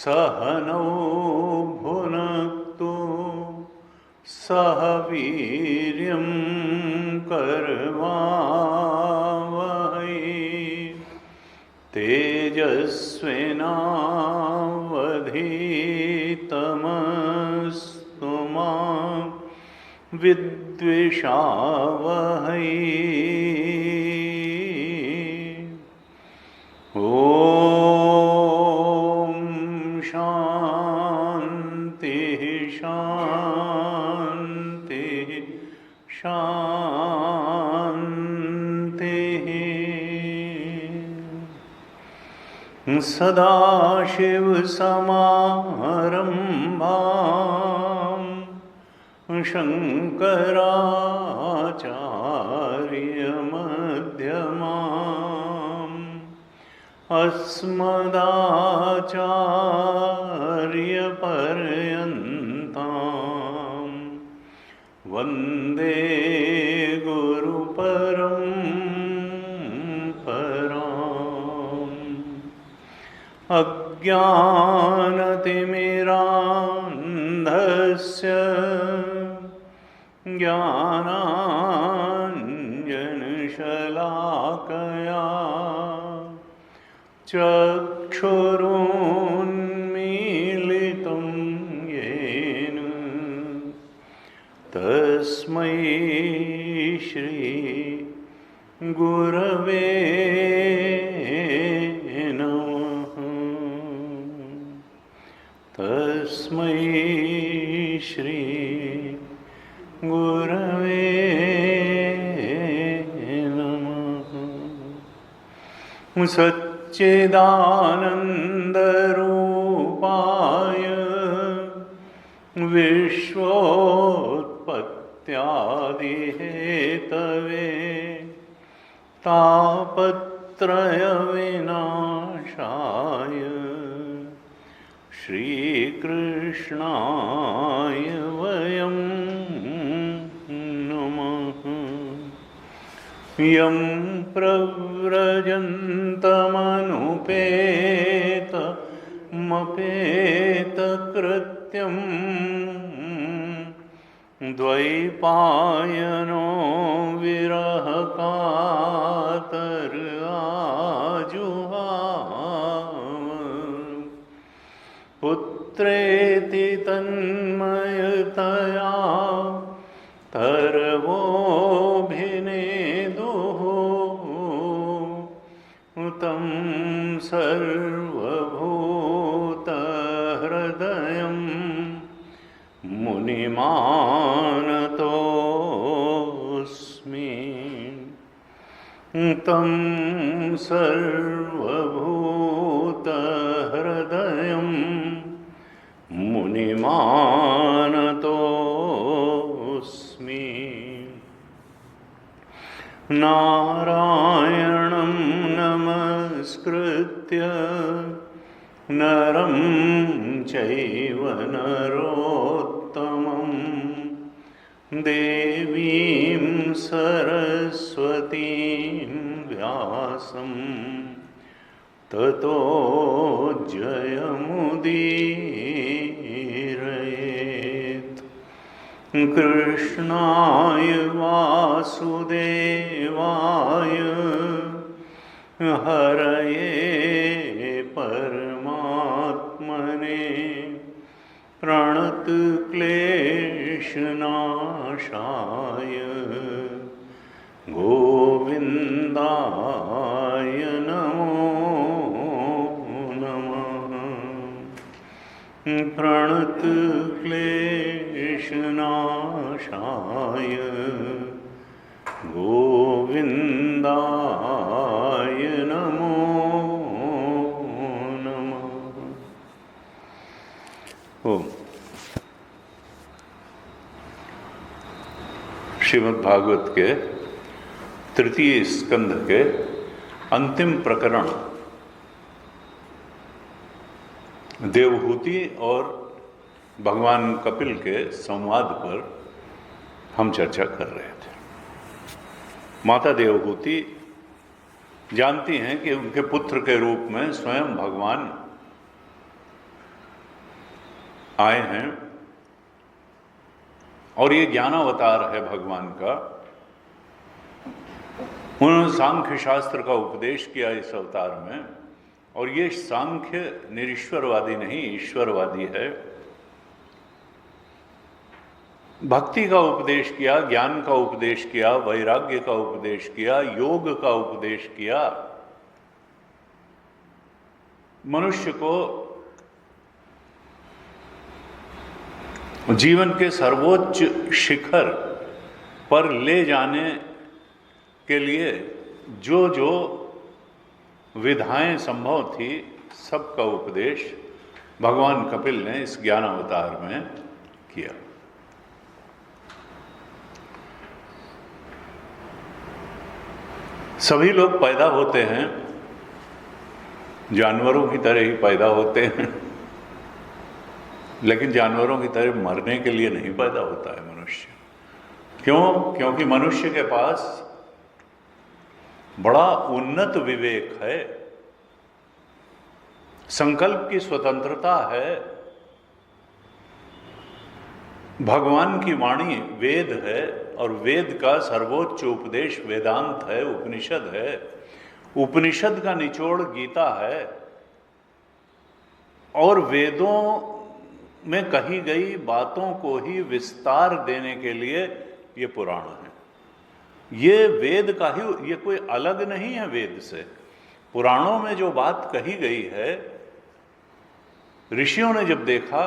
सहनौ भुनक्तु सह वीर्यं करवावहै तेजस्विनावधीतमस्तु मा विद्विषावहै। सदाशिवसमारम्भां शङ्कराचार्यमध्यमाम् अस्मदाचार्यपर्यन्तां वन्दे गुरुपरम्पराम्। अज्ञानतिमिरान्धस्य ज्ञानाञ्जनशलाकया चक्षुरुन्मीलितं येन तस्मै श्री गुरवे नमः। तस्मै श्री गुरवे नमः। सच्चिदानन्दरूपाय विश्वोत्पत्त्यादिहेतवे तापत्रयविनाशाय श्रीकृष्णाय वयं नमः। यं प्रव्रजन्तमनुपेतमपेतकृत्यं द्वैपायनो विरहकातराजुहाव पुत्रेति तन्मयतया तरवोऽभिनेदुः तं सर्वभूतहृदयं मुनिमानतोऽस्मि। तं सर्वभूतहृदयं मुनिमानतोऽस्मि। नारायणं नमस्कृत्य नरं चैव नरोत्तमं देवीं सरस्वतीं व्यासं ततो जयमुदीरयेत्। कृष्णाय वासुदेवाय हरये परमात्मने प्रणतक्लेशनाशाय नमो नमः। प्रणतक्लेशनाशाय गोविन्दाय नमो नमः। ओम। श्रीमद् भागवत के तृतीय स्कंध के अंतिम प्रकरण देवहूति और भगवान कपिल के संवाद पर हम चर्चा कर रहे थे। माता देवहूति जानती हैं कि उनके पुत्र के रूप में स्वयं भगवान आए हैं और ये ज्ञानावतार है भगवान का। उन्होंने सांख्य शास्त्र का उपदेश किया इस अवतार में, और ये सांख्य निरीश्वरवादी नहीं, ईश्वरवादी है। भक्ति का उपदेश किया, ज्ञान का उपदेश किया, वैराग्य का उपदेश किया, योग का उपदेश किया। मनुष्य को जीवन के सर्वोच्च शिखर पर ले जाने के लिए जो जो विधाएं संभव थी, सबका उपदेश भगवान कपिल ने इस ज्ञान अवतार में किया। सभी लोग पैदा होते हैं, जानवरों की तरह ही पैदा होते हैं, लेकिन जानवरों की तरह मरने के लिए नहीं पैदा होता है मनुष्य। क्यों? क्योंकि मनुष्य के पास बड़ा उन्नत विवेक है, संकल्प की स्वतंत्रता है, भगवान की वाणी वेद है, और वेद का सर्वोच्च उपदेश वेदांत है, उपनिषद है। उपनिषद का निचोड़ गीता है, और वेदों में कही गई बातों को ही विस्तार देने के लिए ये पुराण है। ये वेद का ही, ये कोई अलग नहीं है वेद से। पुराणों में जो बात कही गई है, ऋषियों ने जब देखा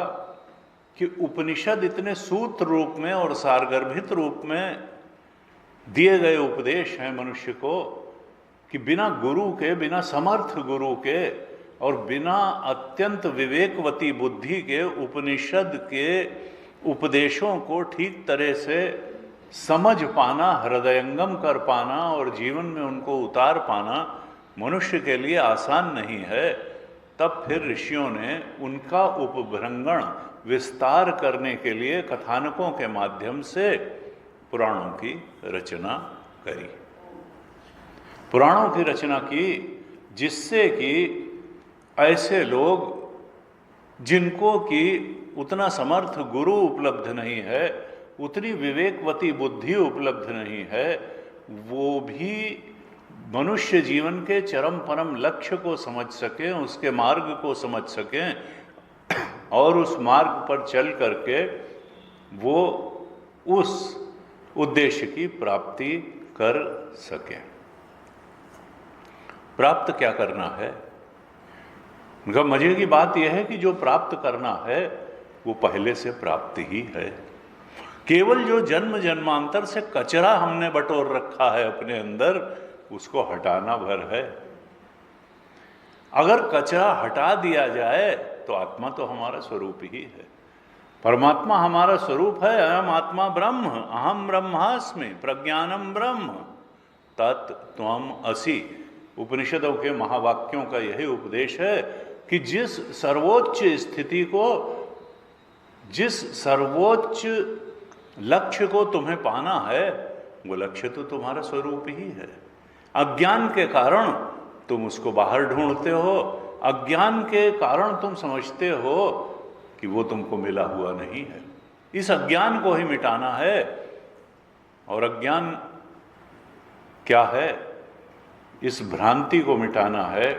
कि उपनिषद इतने सूत्र रूप में और सारगर्भित रूप में दिए गए उपदेश हैं मनुष्य को, कि बिना गुरु के, बिना समर्थ गुरु के और बिना अत्यंत विवेकवती बुद्धि के उपनिषद के उपदेशों को ठीक तरह से समझ पाना, हृदयंगम कर पाना और जीवन में उनको उतार पाना मनुष्य के लिए आसान नहीं है। तब फिर ऋषियों ने उनका उपभ्रंगण विस्तार करने के लिए कथानकों के माध्यम से पुराणों की रचना करी। पुराणों की रचना की, जिससे कि ऐसे लोग जिनको कि उतना समर्थ गुरु उपलब्ध नहीं है, उतनी विवेकवती बुद्धि उपलब्ध नहीं है, वो भी मनुष्य जीवन के चरम परम लक्ष्य को समझ सकें, उसके मार्ग को समझ सकें, और उस मार्ग पर चल करके वो उस उद्देश्य की प्राप्ति कर सकें। प्राप्त क्या करना है? उनका मजे की बात यह है कि जो प्राप्त करना है वो पहले से प्राप्त ही है। केवल जो जन्म जन्मांतर से कचरा हमने बटोर रखा है अपने अंदर, उसको हटाना भर है। अगर कचरा हटा दिया जाए तो आत्मा तो हमारा स्वरूप ही है, परमात्मा हमारा स्वरूप है। अयम आत्मा ब्रह्म, अहम ब्रह्मास्मि, प्रज्ञानम ब्रह्म, तत्त्वम असि। उपनिषदों के महावाक्यों का यही उपदेश है कि जिस सर्वोच्च स्थिति को, जिस सर्वोच्च लक्ष्य को तुम्हें पाना है, वो लक्ष्य तो तुम्हारा स्वरूप ही है। अज्ञान के कारण तुम उसको बाहर ढूंढते हो, अज्ञान के कारण तुम समझते हो कि वो तुमको मिला हुआ नहीं है। इस अज्ञान को ही मिटाना है। और अज्ञान क्या है? इस भ्रांति को मिटाना है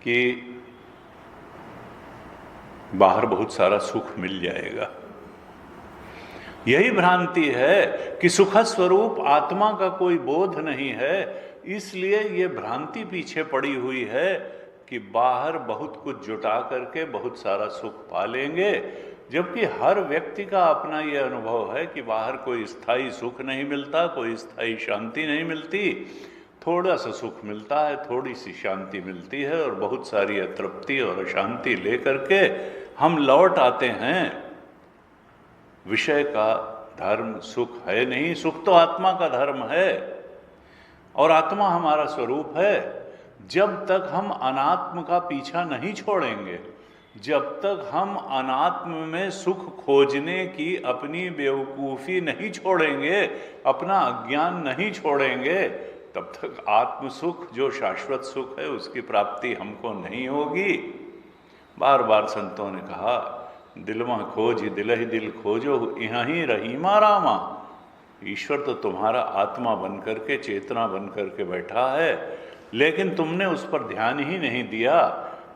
कि बाहर बहुत सारा सुख मिल जाएगा। यही भ्रांति है कि सुख स्वरूप आत्मा का कोई बोध नहीं है, इसलिए ये भ्रांति पीछे पड़ी हुई है कि बाहर बहुत कुछ जुटा करके बहुत सारा सुख पा लेंगे, जबकि हर व्यक्ति का अपना ये अनुभव है कि बाहर कोई स्थायी सुख नहीं मिलता, कोई स्थायी शांति नहीं मिलती। थोड़ा सा सुख मिलता है, थोड़ी सी शांति मिलती है, और बहुत सारी अतृप्ति और अशांति लेकर के हम लौट आते हैं। विषय का धर्म सुख है नहीं, सुख तो आत्मा का धर्म है और आत्मा हमारा स्वरूप है। जब तक हम अनात्म का पीछा नहीं छोड़ेंगे, जब तक हम अनात्म में सुख खोजने की अपनी बेवकूफ़ी नहीं छोड़ेंगे, अपना अज्ञान नहीं छोड़ेंगे, तब तक आत्म सुख जो शाश्वत सुख है उसकी प्राप्ति हमको नहीं होगी। बार बार संतों ने कहा, दिलमा खोज दिल ही दिल खोजो, यहाँ ही रहीमा रामा। ईश्वर तो तुम्हारा आत्मा बन करके, चेतना बन करके बैठा है, लेकिन तुमने उस पर ध्यान ही नहीं दिया।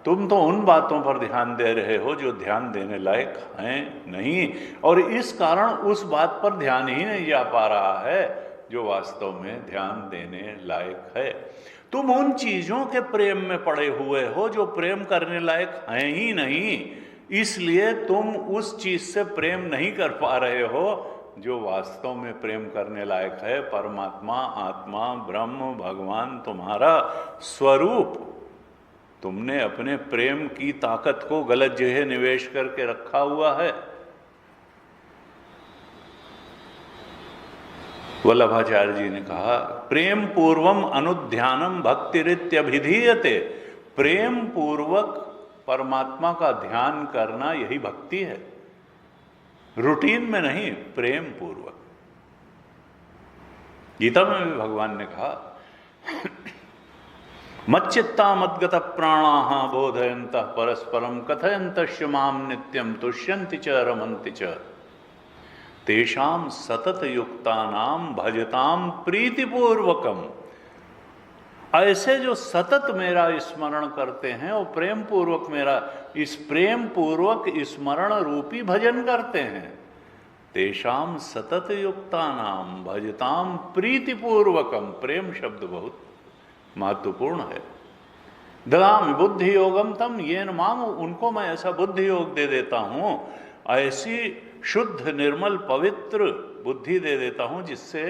तुम तो उन बातों पर ध्यान दे रहे हो जो ध्यान देने लायक हैं नहीं, और इस कारण उस बात पर ध्यान ही नहीं जा पा रहा है जो वास्तव में ध्यान देने लायक है। तुम उन चीज़ों के प्रेम में पड़े हुए हो जो प्रेम करने लायक हैं ही नहीं, इसलिए तुम उस चीज़ से प्रेम नहीं कर पा रहे हो जो वास्तव में प्रेम करने लायक है। परमात्मा, आत्मा, ब्रह्म, भगवान तुम्हारा स्वरूप। तुमने अपने प्रेम की ताकत को गलत जगह निवेश करके रखा हुआ है। वल्लभाचार्य जी ने कहा, प्रेम पूर्वम अनुध्यानम भक्तिरित्यभिधीयते। प्रेम पूर्वक परमात्मा का ध्यान करना यही भक्ति है, रूटीन में नहीं, प्रेम पूर्वक। गीता में भी भगवान ने कहा, मच्चित्ता मद्गत प्राणाः बोधयन्तः परस्परम कथयन्तश्च माम नित्यम तुष्यन्ति च रमन्ति च तेषां सतत युक्तानां भजतां प्रीतिपूर्वकम। ऐसे जो सतत मेरा स्मरण करते हैं और प्रेम पूर्वक मेरा इस प्रेम पूर्वक स्मरण रूपी भजन करते हैं, तेषां सतत युक्तानां भजतां प्रीतिपूर्वकम। प्रेम शब्द बहुत महत्वपूर्ण है। ददामि बुद्धि योगम तम येन माम, उनको मैं ऐसा बुद्धि योग दे देता हूँ, ऐसी शुद्ध निर्मल पवित्र बुद्धि दे देता हूँ जिससे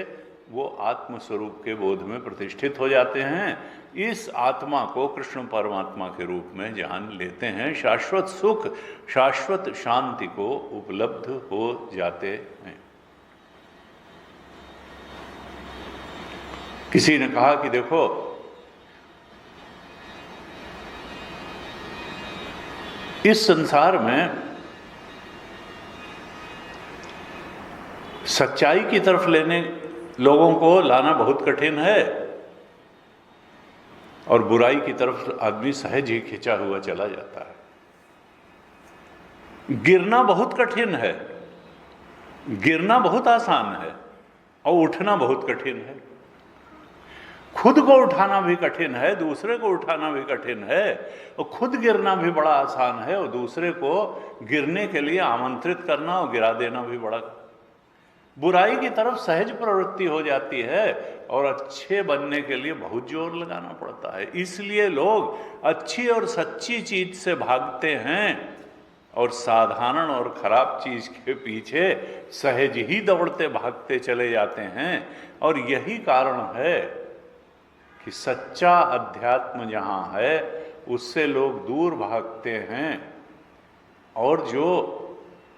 वो आत्म स्वरूप के बोध में प्रतिष्ठित हो जाते हैं। इस आत्मा को कृष्ण परमात्मा के रूप में जान लेते हैं, शाश्वत सुख, शाश्वत शांति को उपलब्ध हो जाते हैं। किसी ने कहा कि देखो, इस संसार में सच्चाई की तरफ लेने लोगों को लाना बहुत कठिन है और बुराई की तरफ आदमी सहज ही खिंचा हुआ चला जाता है। गिरना बहुत कठिन है, गिरना बहुत आसान है और उठना बहुत कठिन है। खुद को उठाना भी कठिन है, दूसरे को उठाना भी कठिन है, और खुद गिरना भी बड़ा आसान है और दूसरे को गिरने के लिए आमंत्रित करना और गिरा देना भी बड़ा। बुराई की तरफ सहज प्रवृत्ति हो जाती है और अच्छे बनने के लिए बहुत जोर लगाना पड़ता है। इसलिए लोग अच्छी और सच्ची चीज से भागते हैं और साधारण और खराब चीज के पीछे सहज ही दौड़ते भागते चले जाते हैं। और यही कारण है कि सच्चा अध्यात्म जहाँ है उससे लोग दूर भागते हैं, और जो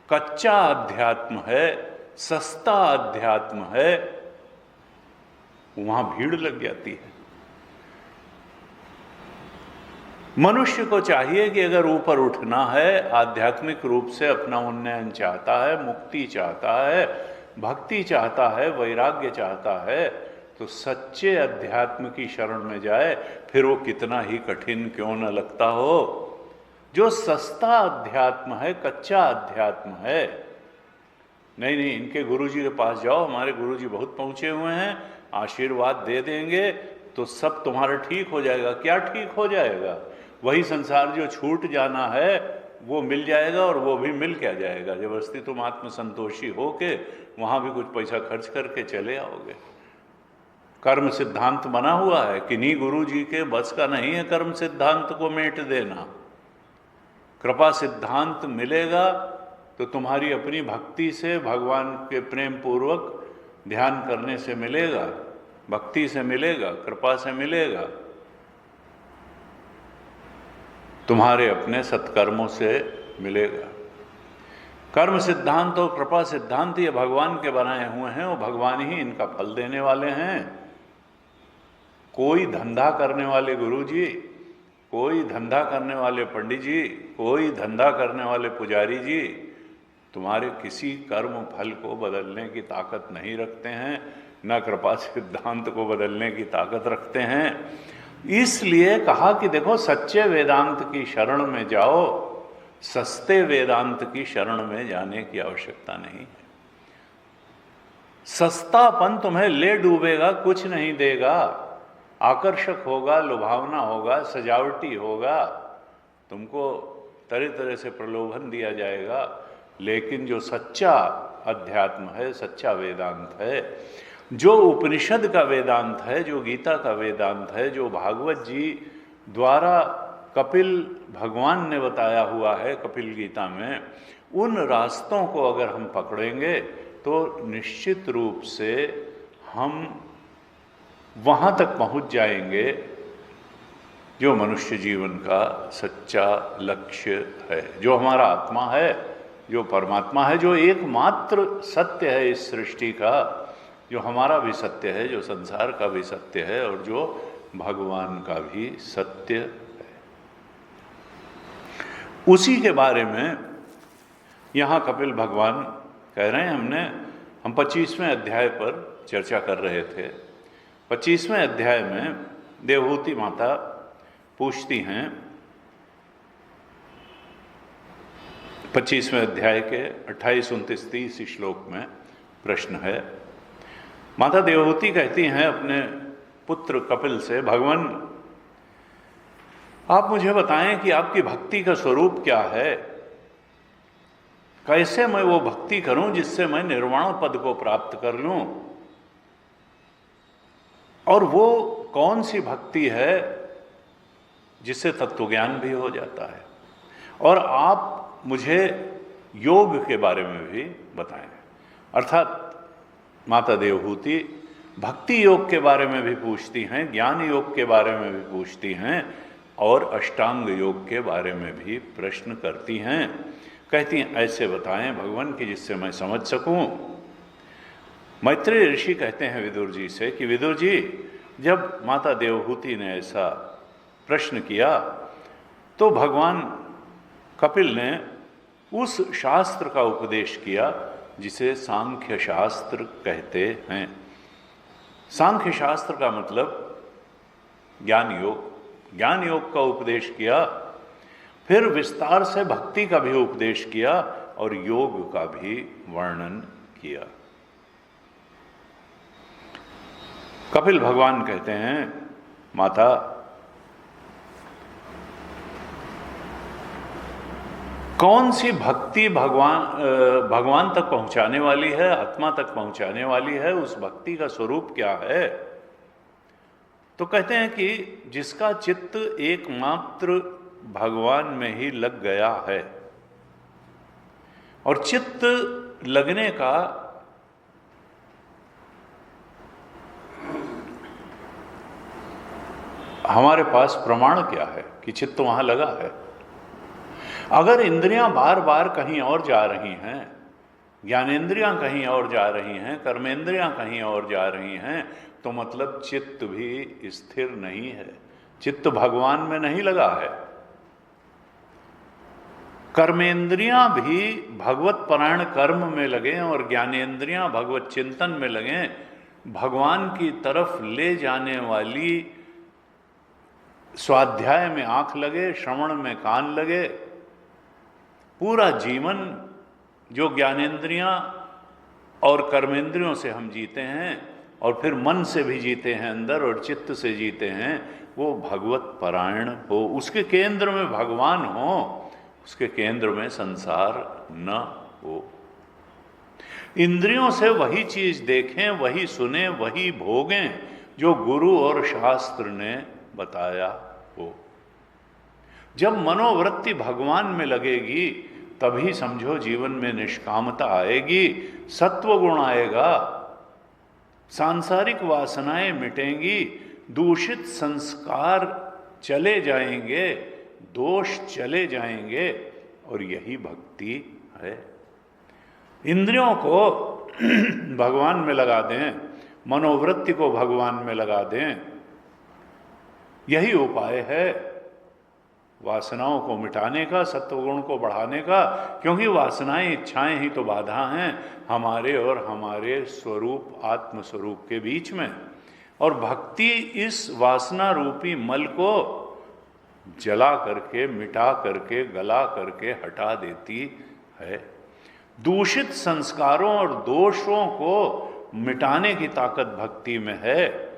कच्चा अध्यात्म है, सस्ता अध्यात्म है, वहां भीड़ लग जाती है। मनुष्य को चाहिए कि अगर ऊपर उठना है, आध्यात्मिक रूप से अपना उन्नयन चाहता है, मुक्ति चाहता है, भक्ति चाहता है, वैराग्य चाहता है, तो सच्चे अध्यात्म की शरण में जाए, फिर वो कितना ही कठिन क्यों न लगता हो। जो सस्ता अध्यात्म है, कच्चा अध्यात्म है, नहीं नहीं इनके गुरुजी के पास जाओ, हमारे गुरुजी बहुत पहुंचे हुए हैं, आशीर्वाद दे देंगे तो सब तुम्हारा ठीक हो जाएगा। क्या ठीक हो जाएगा? वही संसार जो छूट जाना है वो मिल जाएगा, और वो भी मिल क्या जाएगा, जबरदस्ती तुम आत्मसंतोषी हो के वहाँ भी कुछ पैसा खर्च करके चले आओगे। कर्म सिद्धांत बना हुआ है, किन्हीं गुरु जी के बस का नहीं है कर्म सिद्धांत को मेट देना। कृपा सिद्धांत मिलेगा तो तुम्हारी अपनी भक्ति से, भगवान के प्रेम पूर्वक ध्यान करने से मिलेगा, भक्ति से मिलेगा, कृपा से मिलेगा, तुम्हारे अपने सत्कर्मों से मिलेगा। कर्म सिद्धांत और कृपा सिद्धांत ये भगवान के बनाए हुए हैं, वो भगवान ही इनका फल देने वाले हैं। कोई धंधा करने वाले गुरुजी, कोई धंधा करने वाले पंडित जी, कोई धंधा करने वाले पुजारी जी तुम्हारे किसी कर्म फल को बदलने की ताकत नहीं रखते हैं, न कृपा सिद्धांत को बदलने की ताकत रखते हैं। इसलिए कहा कि देखो, सच्चे वेदांत की शरण में जाओ, सस्ते वेदांत की शरण में जाने की आवश्यकता नहीं है। सस्तापन तुम्हें ले डूबेगा, कुछ नहीं देगा, आकर्षक होगा, लुभावना होगा, सजावटी होगा, तुमको तरह तरह से प्रलोभन दिया जाएगा। लेकिन जो सच्चा अध्यात्म है, सच्चा वेदांत है, जो उपनिषद का वेदांत है, जो गीता का वेदांत है, जो भागवत जी द्वारा कपिल भगवान ने बताया हुआ है कपिल गीता में, उन रास्तों को अगर हम पकड़ेंगे तो निश्चित रूप से हम वहाँ तक पहुँच जाएंगे जो मनुष्य जीवन का सच्चा लक्ष्य है, जो हमारा आत्मा है, जो परमात्मा है, जो एकमात्र सत्य है इस सृष्टि का, जो हमारा भी सत्य है, जो संसार का भी सत्य है, और जो भगवान का भी सत्य है। उसी के बारे में यहाँ कपिल भगवान कह रहे हैं। हम 25वें अध्याय पर चर्चा कर रहे थे। 25वें अध्याय में देवहूति माता पूछती हैं, 25वें अध्याय के 28, 29, 30 श्लोक में प्रश्न है। माता देवहूति कहती हैं अपने पुत्र कपिल से, भगवान आप मुझे बताएं कि आपकी भक्ति का स्वरूप क्या है, कैसे मैं वो भक्ति करूं जिससे मैं निर्वाण पद को प्राप्त कर लूं, और वो कौन सी भक्ति है जिससे तत्वज्ञान भी हो जाता है। और आप मुझे योग के बारे में भी बताएं। अर्थात माता देवहूति भक्ति योग के बारे में भी पूछती हैं, ज्ञान योग के बारे में भी पूछती हैं, और अष्टांग योग के बारे में भी प्रश्न करती हैं। कहती हैं ऐसे बताएं भगवान कि जिससे मैं समझ सकूं। मैत्रेय ऋषि कहते हैं विदुर जी से कि विदुर जी, जब माता देवहूति ने ऐसा प्रश्न किया तो भगवान कपिल ने उस शास्त्र का उपदेश किया जिसे सांख्य शास्त्र कहते हैं। सांख्य शास्त्र का मतलब ज्ञान योग, ज्ञान योग का उपदेश किया, फिर विस्तार से भक्ति का भी उपदेश किया और योग का भी वर्णन किया। कपिल भगवान कहते हैं, माता कौन सी भक्ति भगवान तक पहुंचाने वाली है, आत्मा तक पहुंचाने वाली है, उस भक्ति का स्वरूप क्या है। तो कहते हैं कि जिसका चित्त एकमात्र भगवान में ही लग गया है। और चित्त लगने का हमारे पास प्रमाण क्या है कि चित्त वहां लगा है। अगर इंद्रियां बार बार कहीं और जा रही हैं, ज्ञानेंद्रियां कहीं और जा रही हैं, कर्मेंद्रियां कहीं और जा रही हैं, तो मतलब चित्त भी स्थिर नहीं है, चित्त भगवान में नहीं लगा है। कर्मेंद्रियां भी भगवत परायण कर्म में लगे और ज्ञानेंद्रियां भगवत चिंतन में लगे, भगवान की तरफ ले जाने वाली स्वाध्याय में आंख लगे, श्रवण में कान लगे। पूरा जीवन जो ज्ञानेंद्रियां और कर्मेंद्रियों से हम जीते हैं और फिर मन से भी जीते हैं अंदर और चित्त से जीते हैं, वो भगवत परायण हो, उसके केंद्र में भगवान हो, उसके केंद्र में संसार न हो। इंद्रियों से वही चीज देखें, वही सुने, वही भोगें जो गुरु और शास्त्र ने बताया हो। जब मनोवृत्ति भगवान में लगेगी तभी समझो जीवन में निष्कामता आएगी, सत्व गुण आएगा, सांसारिक वासनाएं मिटेंगी, दूषित संस्कार चले जाएंगे, दोष चले जाएंगे, और यही भक्ति है। इंद्रियों को भगवान में लगा दें, मनोवृत्ति को भगवान में लगा दें, यही उपाय है वासनाओं को मिटाने का, सत्वगुण को बढ़ाने का। क्योंकि वासनाएं, इच्छाएं ही तो बाधा हैं हमारे और हमारे स्वरूप, आत्म स्वरूप के बीच में। और भक्ति इस वासना रूपी मल को जला करके, मिटा करके, गला करके हटा देती है। दूषित संस्कारों और दोषों को मिटाने की ताकत भक्ति में है।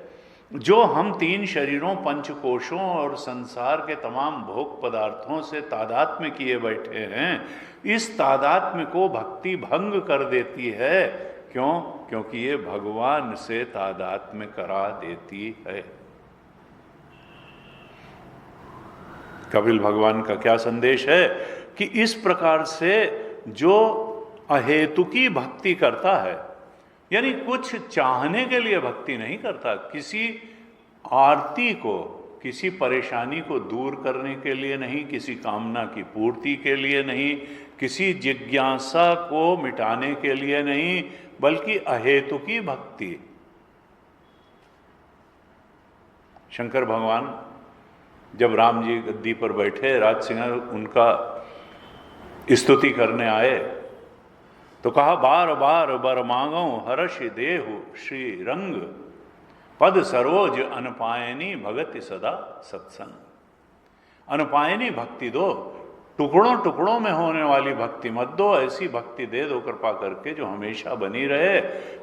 जो हम तीन शरीरों, पंचकोशों और संसार के तमाम भोग पदार्थों से तादात्म्य किए बैठे हैं, इस तादात्म्य को भक्ति भंग कर देती है। क्यों? क्योंकि ये भगवान से तादात्म्य करा देती है। कपिल भगवान का क्या संदेश है कि इस प्रकार से जो अहेतुकी भक्ति करता है, यानी कुछ चाहने के लिए भक्ति नहीं करता, किसी आरती को, किसी परेशानी को दूर करने के लिए नहीं, किसी कामना की पूर्ति के लिए नहीं, किसी जिज्ञासा को मिटाने के लिए नहीं, बल्कि अहेतुकी भक्ति। शंकर भगवान जब राम जी गद्दी पर बैठे, राज सिंह उनका स्तुति करने आए तो कहा, बार बार बर मांगो हर्ष देहु श्री रंग, पद सरोज अनपायनी भगति सदा सत्संग। अनपायनी भक्ति दो, टुकड़ों टुकड़ों में होने वाली भक्ति मत दो, ऐसी भक्ति दे दो कृपा करके जो हमेशा बनी रहे,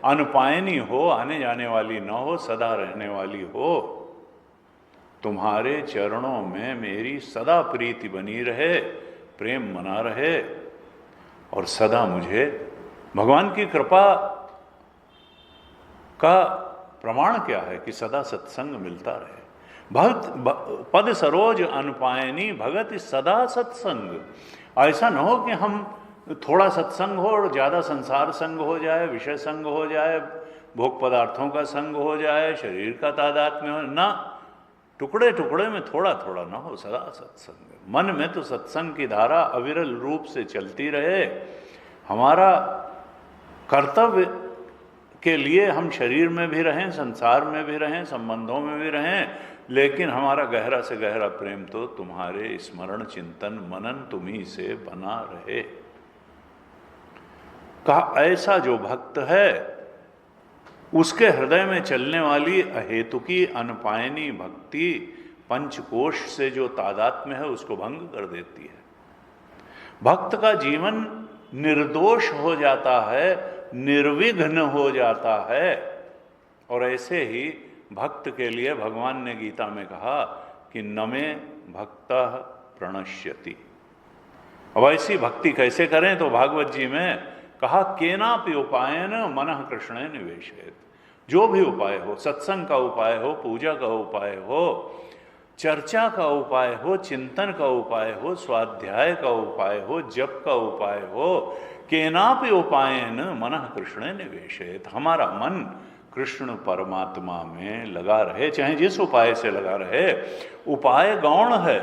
अनपायनी हो, आने जाने वाली न हो, सदा रहने वाली हो। तुम्हारे चरणों में मेरी सदा प्रीति बनी रहे, प्रेम बना रहे, और सदा मुझे भगवान की कृपा का प्रमाण क्या है कि सदा सत्संग मिलता रहे। भक्त पद सरोज अनपायनी भगत सदा सत्संग। ऐसा न हो कि हम थोड़ा सत्संग हो और ज़्यादा संसार संग हो जाए, विषय संग हो जाए, भोग पदार्थों का संग हो जाए, शरीर का तादात्म्य हो ना, टुकड़े टुकड़े में थोड़ा थोड़ा ना हो, सदा सत्संग। मन में तो सत्संग की धारा अविरल रूप से चलती रहे। हमारा कर्तव्य के लिए हम शरीर में भी रहें, संसार में भी रहें, संबंधों में भी रहें, लेकिन हमारा गहरा से गहरा प्रेम तो तुम्हारे स्मरण, चिंतन, मनन तुम्ही से बना रहे। कहा ऐसा जो भक्त है उसके हृदय में चलने वाली अहेतुकी अनपायनी भक्ति पंचकोश से जो तादात्म्य है उसको भंग कर देती है। भक्त का जीवन निर्दोष हो जाता है, निर्विघ्न हो जाता है। और ऐसे ही भक्त के लिए भगवान ने गीता में कहा कि नमे भक्तः प्रणश्यति। अब ऐसी भक्ति कैसे करें? तो भागवत जी में कहा केनापि उपायन मनः कृष्णे निवेशयेत्। जो भी उपाय हो, सत्संग का उपाय हो, पूजा का उपाय हो, चर्चा का उपाय हो, चिंतन का उपाय हो, स्वाध्याय का उपाय हो, जप का उपाय हो, केनापि उपायन मनः कृष्णे निवेशयेत्। हमारा मन कृष्ण परमात्मा में लगा रहे, चाहे जिस उपाय से लगा रहे। उपाय गौण है,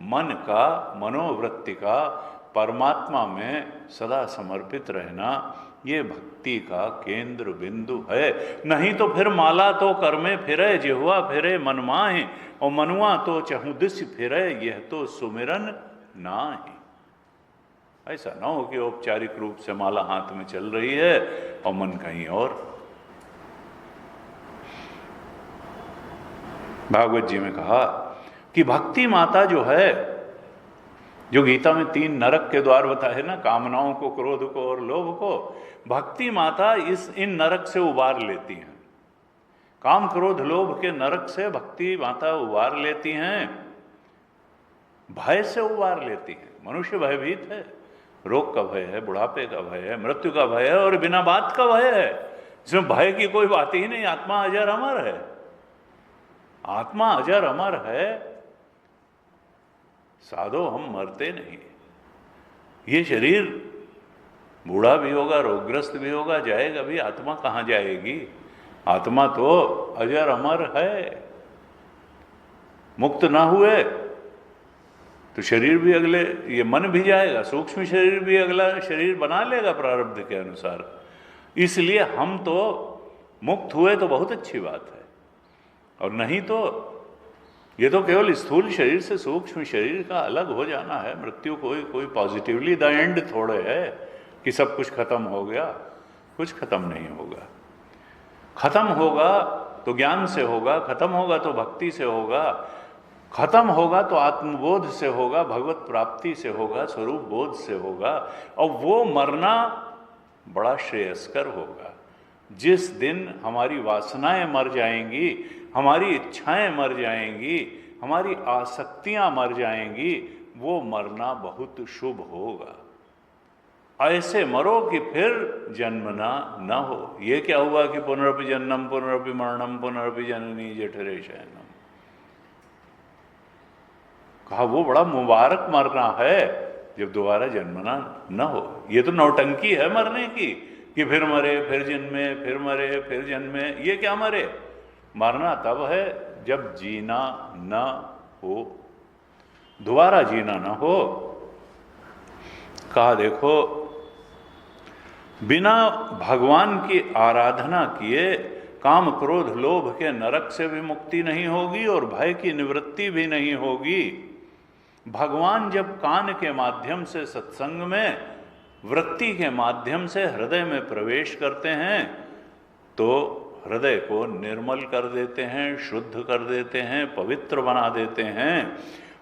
मन का, मनोवृत्ति का परमात्मा में सदा समर्पित रहना, ये भक्ति का केंद्र बिंदु है। नहीं तो फिर माला तो कर में फिरे, जिह्वा फिरे मन माहे, और मनुआ तो चहु दिस फिरे, यह तो सुमिरन नाही। ऐसा ना हो कि औपचारिक रूप से माला हाथ में चल रही है और मन कहीं और। भागवत जी में कहा कि भक्ति माता जो है, जो गीता में 3 नरक के द्वार बताए ना, कामनाओं को, क्रोध को और लोभ को, भक्ति माता इन नरक से उबार लेती हैं। काम, क्रोध, लोभ के नरक से भक्ति माता उबार लेती हैं। भय से उबार लेती हैं। मनुष्य भयभीत है, रोग का भय है, बुढ़ापे का भय है, मृत्यु का भय है और बिना बात का भय है। इसमें भय की कोई बात ही नहीं। आत्मा अजर अमर है, आत्मा अजर अमर है। साधो हम मरते नहीं। ये शरीर बूढ़ा भी होगा, रोगग्रस्त भी होगा, जाएगा भी। आत्मा कहाँ जाएगी? आत्मा तो अजर अमर है। मुक्त ना हुए तो शरीर भी अगले, ये मन भी जाएगा, सूक्ष्म शरीर भी अगला शरीर बना लेगा प्रारब्ध के अनुसार। इसलिए हम तो मुक्त हुए तो बहुत अच्छी बात है, और नहीं तो ये तो केवल स्थूल शरीर से सूक्ष्म शरीर का अलग हो जाना है। मृत्यु कोई पॉजिटिवली द एंड थोड़े है कि सब कुछ खत्म हो गया। कुछ खत्म नहीं होगा। खत्म होगा तो ज्ञान से होगा, खत्म होगा तो भक्ति से होगा, खत्म होगा तो आत्मबोध से होगा, भगवत प्राप्ति से होगा, स्वरूप बोध से होगा। और वो मरना बड़ा श्रेयस्कर होगा। जिस दिन हमारी वासनाएं मर जाएंगी, हमारी इच्छाएं मर जाएंगी, हमारी आसक्तियां मर जाएंगी, वो मरना बहुत शुभ होगा। ऐसे मरो कि फिर जन्मना न हो। ये क्या हुआ कि पुनरपि जन्मम पुनरपि मरणम पुनरपि जननी जठरे शयनम। कहा वो बड़ा मुबारक मरना है जब दोबारा जन्मना न हो। ये तो नौटंकी है मरने की कि फिर मरे फिर जन्मे, फिर मरे फिर जन्मे। ये क्या मरे? मरना तब है जब जीना न हो, दोबारा जीना न हो। कहा देखो, बिना भगवान की आराधना किए काम क्रोध लोभ के नरक से भी मुक्ति नहीं होगी और भय की निवृत्ति भी नहीं होगी। भगवान जब कान के माध्यम से सत्संग में, वृत्ति के माध्यम से हृदय में प्रवेश करते हैं तो हृदय को निर्मल कर देते हैं, शुद्ध कर देते हैं, पवित्र बना देते हैं,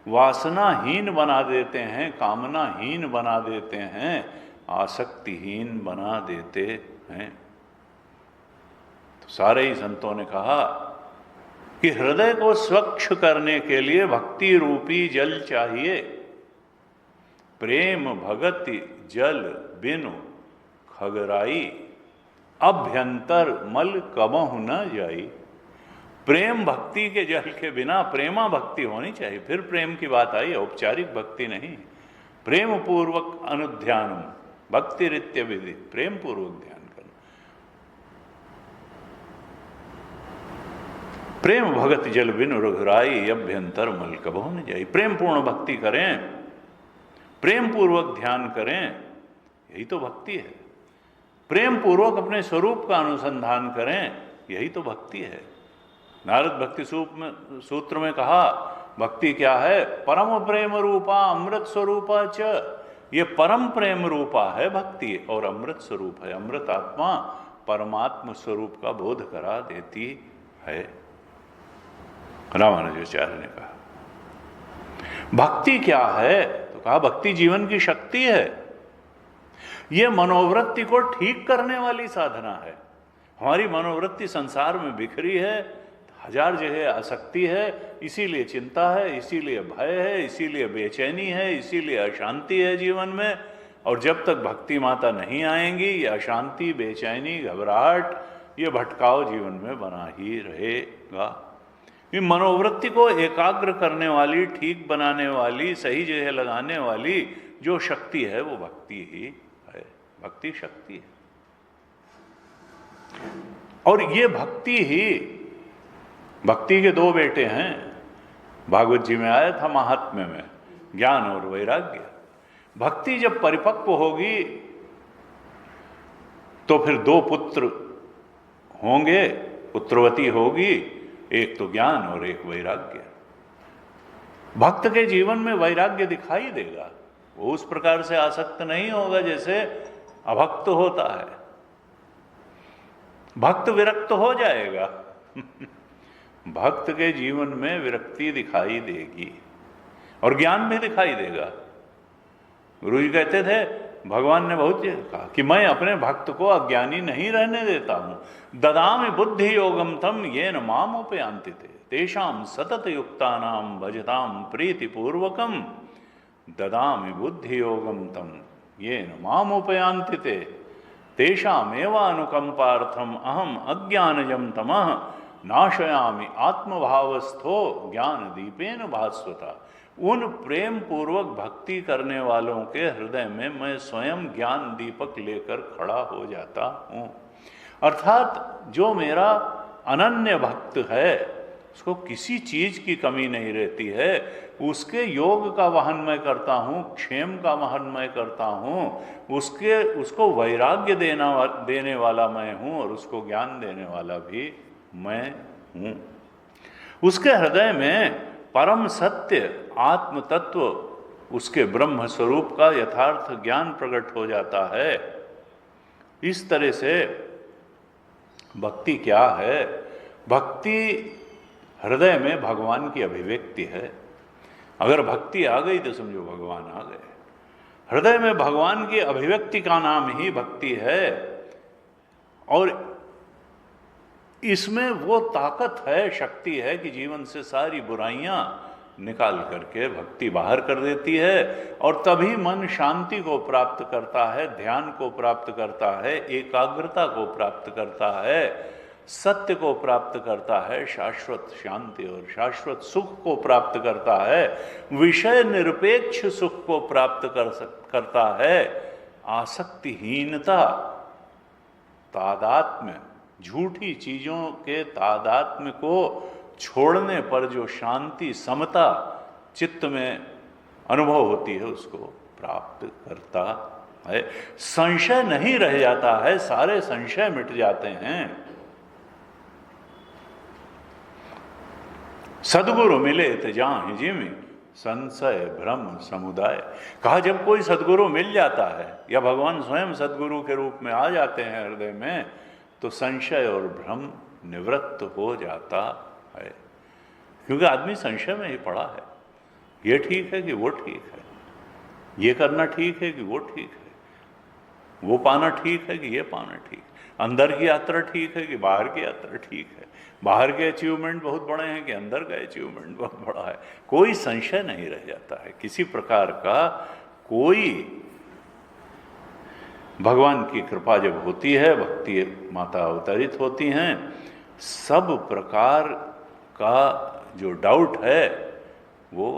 वासनाहीन बना देते हैं, कामनाहीन बना देते हैं, आसक्तिहीन बना देते हैं। तो सारे ही संतों ने कहा कि हृदय को स्वच्छ करने के लिए भक्ति रूपी जल चाहिए। प्रेम भगति जल बिनु खगराई, अभ्यंतर मल कबहु न जाई। प्रेम भक्ति के जल के बिना प्रेमा भक्ति होनी चाहिए। फिर प्रेम की बात आई, औपचारिक भक्ति नहीं। प्रेम पूर्वक अनुध्यानम भक्ति रित्य विधि, प्रेम पूर्वक ध्यान करना। प्रेम भगत जल बिनु रघुराई, अभ्यंतर मल कबहु न जाई। प्रेम पूर्ण भक्ति करें, प्रेम पूर्वक ध्यान करें, यही तो भक्ति है। प्रेम पूर्वक अपने स्वरूप का अनुसंधान करें, यही तो भक्ति है। नारद भक्ति सूत्र में कहा भक्ति क्या है? परम प्रेम रूपा अमृत स्वरूपा च। ये परम प्रेम रूपा है भक्ति और अमृत स्वरूप है। अमृत आत्मा परमात्म स्वरूप का बोध करा देती है। रामानुजाचार्य ने कहा भक्ति क्या है? तो कहा भक्ति जीवन की शक्ति है। ये मनोवृत्ति को ठीक करने वाली साधना है। हमारी मनोवृत्ति संसार में बिखरी है, हजार जगह आसक्ति है, इसीलिए चिंता है, इसीलिए भय है, इसीलिए बेचैनी है, इसीलिए अशांति है जीवन में। और जब तक भक्ति माता नहीं आएंगी, ये अशांति, बेचैनी, घबराहट, ये भटकाव जीवन में बना ही रहेगा। ये मनोवृत्ति को एकाग्र करने वाली, ठीक बनाने वाली, सही जगह लगाने वाली जो शक्ति है वो भक्ति ही है। भक्ति शक्ति है। और ये भक्ति ही, भक्ति के दो बेटे हैं। भागवत जी में आया था महात्म्य में, ज्ञान और वैराग्य। भक्ति जब परिपक्व होगी तो फिर दो पुत्र होंगे, पुत्रवती होगी, एक तो ज्ञान और एक वैराग्य। भक्त के जीवन में वैराग्य दिखाई देगा। वो उस प्रकार से आसक्त नहीं होगा जैसे अभक्त होता है। भक्त विरक्त हो जाएगा। भक्त के जीवन में विरक्ति दिखाई देगी और ज्ञान भी दिखाई देगा। गुरु जी कहते थे भगवान ने बहुत कहा कि मैं अपने भक्त को अज्ञानी नहीं रहने देता हूं। ददामि बुद्धि योगम तम येन माम उपयान्ति ते तेषाम सतत युक्तानाम भजताम प्रीति पूर्वकम। ददामि बुद्धि योगम तम येन माम उपयान्ति ते तेषामेव अनुकंपार्थम अहम अज्ञानजम तमः नाशयामि आत्मभावस्थो ज्ञान दीपेन भास्वता। उन प्रेम पूर्वक भक्ति करने वालों के हृदय में मैं स्वयं ज्ञान दीपक लेकर खड़ा हो जाता हूँ। अर्थात जो मेरा अनन्य भक्त है उसको किसी चीज की कमी नहीं रहती है, उसके योग का वहन मैं करता हूँ, क्षेम का वहन मैं करता हूँ, उसको वैराग्य देने वाला मैं हूँ और उसको ज्ञान देने वाला भी मैं हूँ। उसके हृदय में परम सत्य आत्म तत्व, उसके ब्रह्म स्वरूप का यथार्थ ज्ञान प्रकट हो जाता है। इस तरह से भक्ति क्या है? भक्ति हृदय में भगवान की अभिव्यक्ति है। अगर भक्ति आ गई तो समझो भगवान आ गए। हृदय में भगवान की अभिव्यक्ति का नाम ही भक्ति है। और इसमें वो ताकत है, शक्ति है कि जीवन से सारी बुराइयां निकाल करके भक्ति बाहर कर देती है और तभी मन शांति को प्राप्त करता है, ध्यान को प्राप्त करता है, एकाग्रता को प्राप्त करता है, सत्य को प्राप्त करता है, शाश्वत शांति और शाश्वत सुख को प्राप्त करता है, विषय निरपेक्ष सुख को प्राप्त करता है। आसक्तिहीनता, तादात्म्य, झूठी चीजों के तादात्म्य को छोड़ने पर जो शांति समता चित्त में अनुभव होती है उसको प्राप्त करता है। संशय नहीं रह जाता है, सारे संशय मिट जाते हैं। सद्गुरु मिले तो जाहि जिमि संशय भ्रम समुदाय। कहा जब कोई सद्गुरु मिल जाता है या भगवान स्वयं सद्गुरु के रूप में आ जाते हैं हृदय में तो संशय और भ्रम निवृत्त हो जाता है। क्योंकि आदमी संशय में ही पड़ा है, ये ठीक है कि वो ठीक है, ये करना ठीक है कि वो ठीक है, वो पाना ठीक है कि ये पाना ठीक है, अंदर की यात्रा ठीक है कि बाहर की यात्रा ठीक है, बाहर के अचीवमेंट बहुत बड़े हैं कि अंदर का अचीवमेंट बहुत बड़ा है। कोई संशय नहीं रह जाता है किसी प्रकार का। कोई भगवान की कृपा जब होती है, भक्ति माता अवतरित होती हैं, सब प्रकार का जो डाउट है वो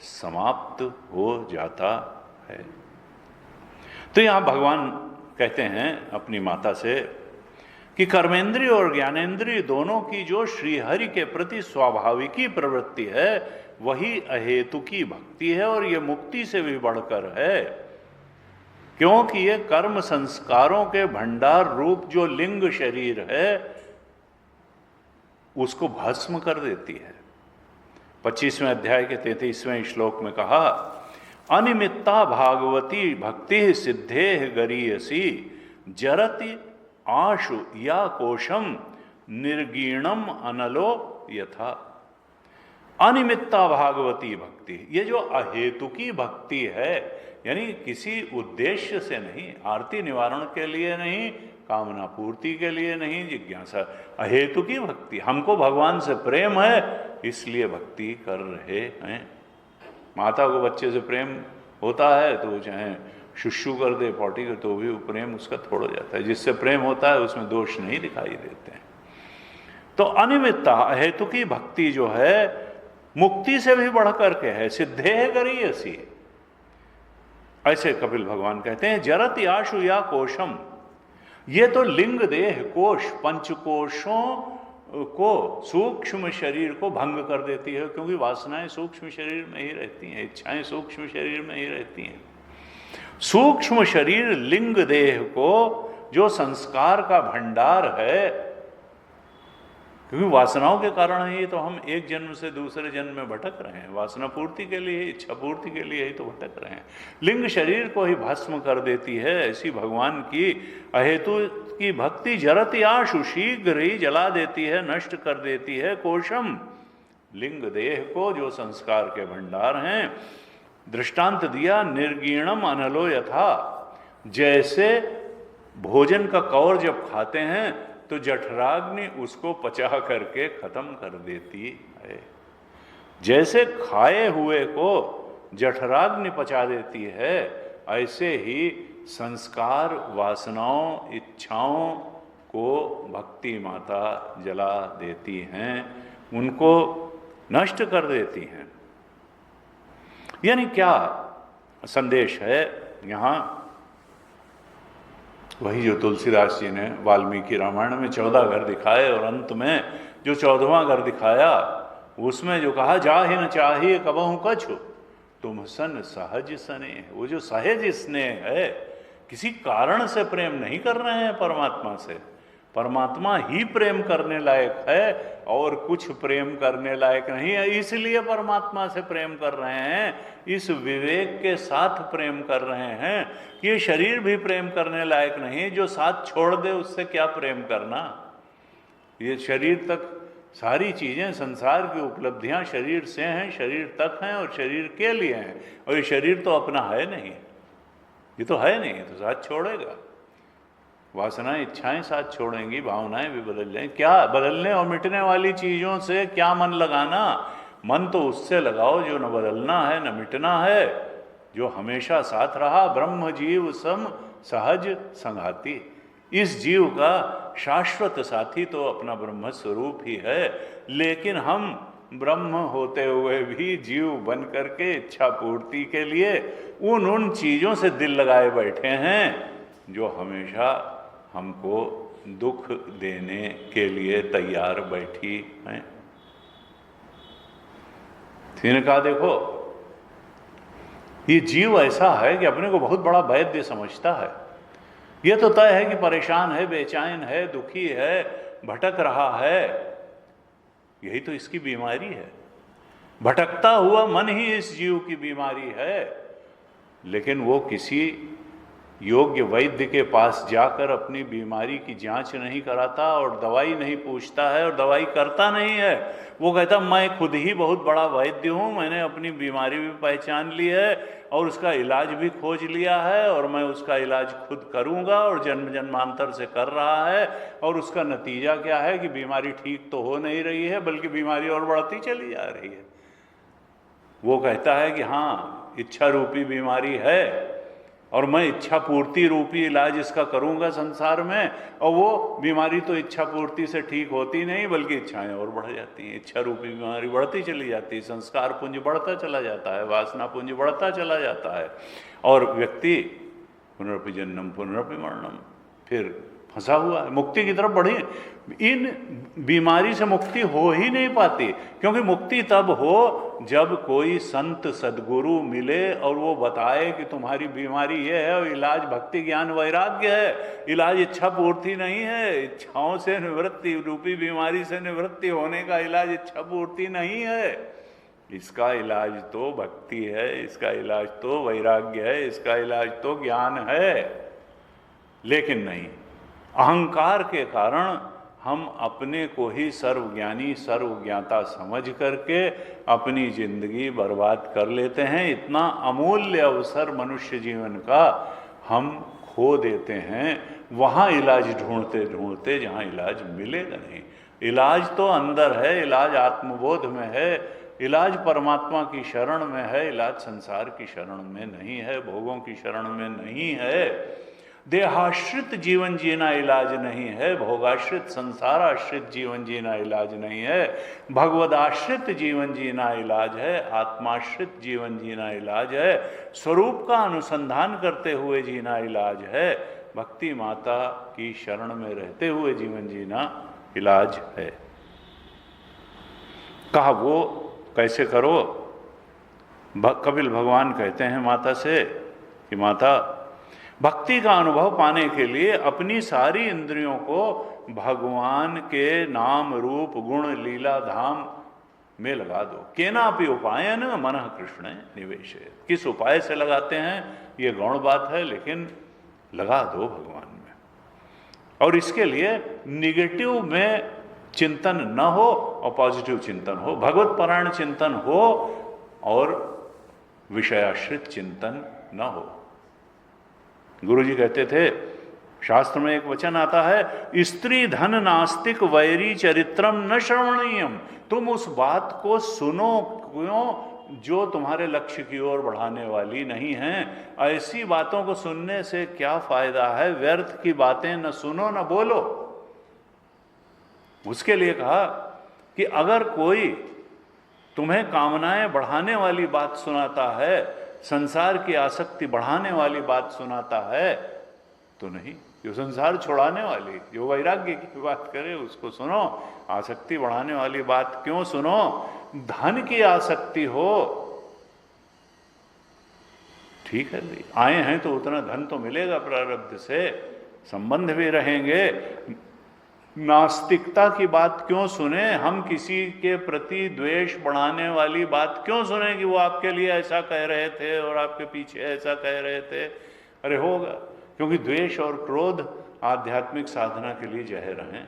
समाप्त हो जाता है। तो यहाँ भगवान कहते हैं अपनी माता से कि कर्मेंद्रिय और ज्ञानेंद्रिय दोनों की जो श्रीहरि के प्रति स्वाभाविकी प्रवृत्ति है वही अहेतुकी भक्ति है और ये मुक्ति से भी बढ़कर है। क्योंकि ये कर्म संस्कारों के भंडार रूप जो लिंग शरीर है उसको भस्म कर देती है। 25वें अध्याय के 33वें श्लोक में कहा, अनिमित्ता भागवती भक्ति सिद्धेह गरीयसी जरति आशु या कोशम निर्गीणम अनलो यथा। अनिमित्ता भागवती भक्ति, ये जो अहेतुकी भक्ति है, यानी किसी उद्देश्य से नहीं, आरती निवारण के लिए नहीं, कामना पूर्ति के लिए नहीं, जिज्ञासा, अहेतुकी भक्ति। हमको भगवान से प्रेम है इसलिए भक्ति कर रहे हैं। माता को बच्चे से प्रेम होता है तो चाहे शुशु कर दे, पॉटी कर, तो भी प्रेम उसका थोड़ा जाता है। जिससे प्रेम होता है उसमें दोष नहीं दिखाई देते हैं। तो अनिमित्ता अहेतुकी भक्ति जो है मुक्ति से भी बढ़ करके है। सिद्धेह गरीयसी, ऐसे कपिल भगवान कहते हैं। जरति आशु या कोशम, ये तो लिंग देह कोश पंचकोशों को, सूक्ष्म शरीर को भंग कर देती है, क्योंकि वासनाएं सूक्ष्म शरीर में ही रहती हैं, इच्छाएं सूक्ष्म शरीर में ही रहती हैं। सूक्ष्म शरीर लिंग देह को जो संस्कार का भंडार है, क्योंकि वासनाओं के कारण ही तो हम एक जन्म से दूसरे जन्म में भटक रहे हैं, वासना पूर्ति के लिए, इच्छा पूर्ति के लिए ही तो भटक रहे हैं। लिंग शरीर को ही भस्म कर देती है। ऐसी भगवान की अहेतु की भक्ति जरति आशु, शीघ्र ही जला देती है, नष्ट कर देती है कोशम, लिंग देह को जो संस्कार के भंडार हैं। दृष्टांत दिया निर्गीणम अनलो यथा, जैसे भोजन का कौर जब खाते हैं तो जठराग्नि उसको पचा करके खत्म कर देती है, जैसे खाए हुए को जठराग्नि पचा देती है, ऐसे ही संस्कार, वासनाओं, इच्छाओं को भक्ति माता जला देती हैं, उनको नष्ट कर देती हैं। यानी क्या संदेश है यहाँ? वही जो तुलसीदास जी ने वाल्मीकि रामायण में 14 घर दिखाए और अंत में जो 14वां घर दिखाया उसमें जो कहा, जाहि न चाहिए कबहु कछु तुम सन सहज स्नेह। वो जो सहज स्नेह है, किसी कारण से प्रेम नहीं कर रहे हैं परमात्मा से, परमात्मा ही प्रेम करने लायक है और कुछ प्रेम करने लायक नहीं है, इसलिए परमात्मा से प्रेम कर रहे हैं, इस विवेक के साथ प्रेम कर रहे हैं कि ये शरीर भी प्रेम करने लायक नहीं, जो साथ छोड़ दे उससे क्या प्रेम करना। ये शरीर तक सारी चीज़ें, संसार की उपलब्धियां शरीर से हैं, शरीर तक हैं और शरीर के लिए हैं, और ये शरीर तो अपना है नहीं, ये तो है नहीं, तो साथ छोड़ेगा। वासनाएं, इच्छाएं साथ छोड़ेंगी, भावनाएं भी बदल जाएंगी। क्या बदलने और मिटने वाली चीज़ों से क्या मन लगाना? मन तो उससे लगाओ जो न बदलना है न मिटना है, जो हमेशा साथ रहा। ब्रह्म जीव सम सहज संघाती। इस जीव का शाश्वत साथी तो अपना ब्रह्म स्वरूप ही है, लेकिन हम ब्रह्म होते हुए भी जीव बन करके इच्छा पूर्ति के लिए उन चीज़ों से दिल लगाए बैठे हैं जो हमेशा हमको दुख देने के लिए तैयार बैठी हैं। इनका देखो, ये जीव ऐसा है कि अपने को बहुत बड़ा वैद्य समझता है। ये तो तय है कि परेशान है, बेचैन है, दुखी है, भटक रहा है, यही तो इसकी बीमारी है। भटकता हुआ मन ही इस जीव की बीमारी है, लेकिन वो किसी योग्य वैद्य के पास जाकर अपनी बीमारी की जांच नहीं कराता और दवाई नहीं पूछता है और दवाई करता नहीं है। वो कहता मैं खुद ही बहुत बड़ा वैद्य हूँ, मैंने अपनी बीमारी भी पहचान ली है और उसका इलाज भी खोज लिया है और मैं उसका इलाज खुद करूँगा और जन्म जन्मांतर से कर रहा है, और उसका नतीजा क्या है कि बीमारी ठीक तो हो नहीं रही है बल्कि बीमारी और बढ़ती चली जा रही है। वो कहता है कि हाँ, इच्छा रूपी बीमारी है और मैं इच्छा पूर्ति रूपी इलाज इसका करूंगा संसार में, और वो बीमारी तो इच्छा पूर्ति से ठीक होती नहीं बल्कि इच्छाएं और बढ़ जाती हैं। इच्छा रूपी बीमारी बढ़ती चली जाती है, संस्कार पुंज बढ़ता चला जाता है, वासना पुंज बढ़ता चला जाता है, और व्यक्ति पुनरपि जन्म पुनरपि मरणम फिर फंसा हुआ है। मुक्ति की तरफ बढ़ी, इन बीमारी से मुक्ति हो ही नहीं पाती, क्योंकि मुक्ति तब हो जब कोई संत सद्गुरु मिले और वो बताए कि तुम्हारी बीमारी ये है और इलाज भक्ति ज्ञान वैराग्य है, इलाज इच्छा पूर्ति नहीं है। इच्छाओं से निवृत्ति रूपी बीमारी से निवृत्ति होने का इलाज इच्छा पूर्ति नहीं है, इसका इलाज तो भक्ति है, इसका इलाज तो वैराग्य है, इसका इलाज तो ज्ञान है। लेकिन नहीं, अहंकार के कारण हम अपने को ही सर्वज्ञानी सर्वज्ञाता समझ करके अपनी जिंदगी बर्बाद कर लेते हैं। इतना अमूल्य अवसर मनुष्य जीवन का हम खो देते हैं, वहाँ इलाज ढूंढते ढूंढते जहाँ इलाज मिलेगा नहीं। इलाज तो अंदर है, इलाज आत्मबोध में है, इलाज परमात्मा की शरण में है, इलाज संसार की शरण में नहीं है, भोगों की शरण में नहीं है। देहाश्रित जीवन जीना इलाज नहीं है, भोगाश्रित संसाराश्रित जीवन जीना इलाज नहीं है, भगवदाश्रित जीवन जीना इलाज है, आत्माश्रित जीवन जीना इलाज है, स्वरूप का अनुसंधान करते हुए जीना इलाज है, भक्ति माता की शरण में रहते हुए जीवन जीना इलाज है। कहा वो कैसे करो? कपिल भगवान कहते हैं माता से कि माता, भक्ति का अनुभव पाने के लिए अपनी सारी इंद्रियों को भगवान के नाम रूप गुण लीला धाम में लगा दो। केनापि उपायन मनः कृष्ण निवेशेत। किस उपाय से लगाते हैं ये गौण बात है, लेकिन लगा दो भगवान में। और इसके लिए निगेटिव में चिंतन न हो और पॉजिटिव चिंतन हो, भगवत परायण चिंतन हो और विषयाश्रित चिंतन न हो। गुरु जी कहते थे, शास्त्र में एक वचन आता है, स्त्री धन नास्तिक वैरी चरित्रम न श्रवणीयम। तुम उस बात को सुनो क्यों जो तुम्हारे लक्ष्य की ओर बढ़ाने वाली नहीं है। ऐसी बातों को सुनने से क्या फायदा है, व्यर्थ की बातें न सुनो न बोलो। उसके लिए कहा कि अगर कोई तुम्हें कामनाएं बढ़ाने वाली बात सुनाता है, संसार की आसक्ति बढ़ाने वाली बात सुनाता है, तो नहीं, जो संसार छुड़ाने वाली, जो वैराग्य की बात करे उसको सुनो। आसक्ति बढ़ाने वाली बात क्यों सुनो? धन की आसक्ति हो, ठीक है भाई, आए हैं तो उतना धन तो मिलेगा प्रारब्ध से, संबंध भी रहेंगे। नास्तिकता की बात क्यों सुने? हम किसी के प्रति द्वेष बढ़ाने वाली बात क्यों सुने कि वो आपके लिए ऐसा कह रहे थे और आपके पीछे ऐसा कह रहे थे? अरे होगा, क्योंकि द्वेष और क्रोध आध्यात्मिक साधना के लिए जहर हैं।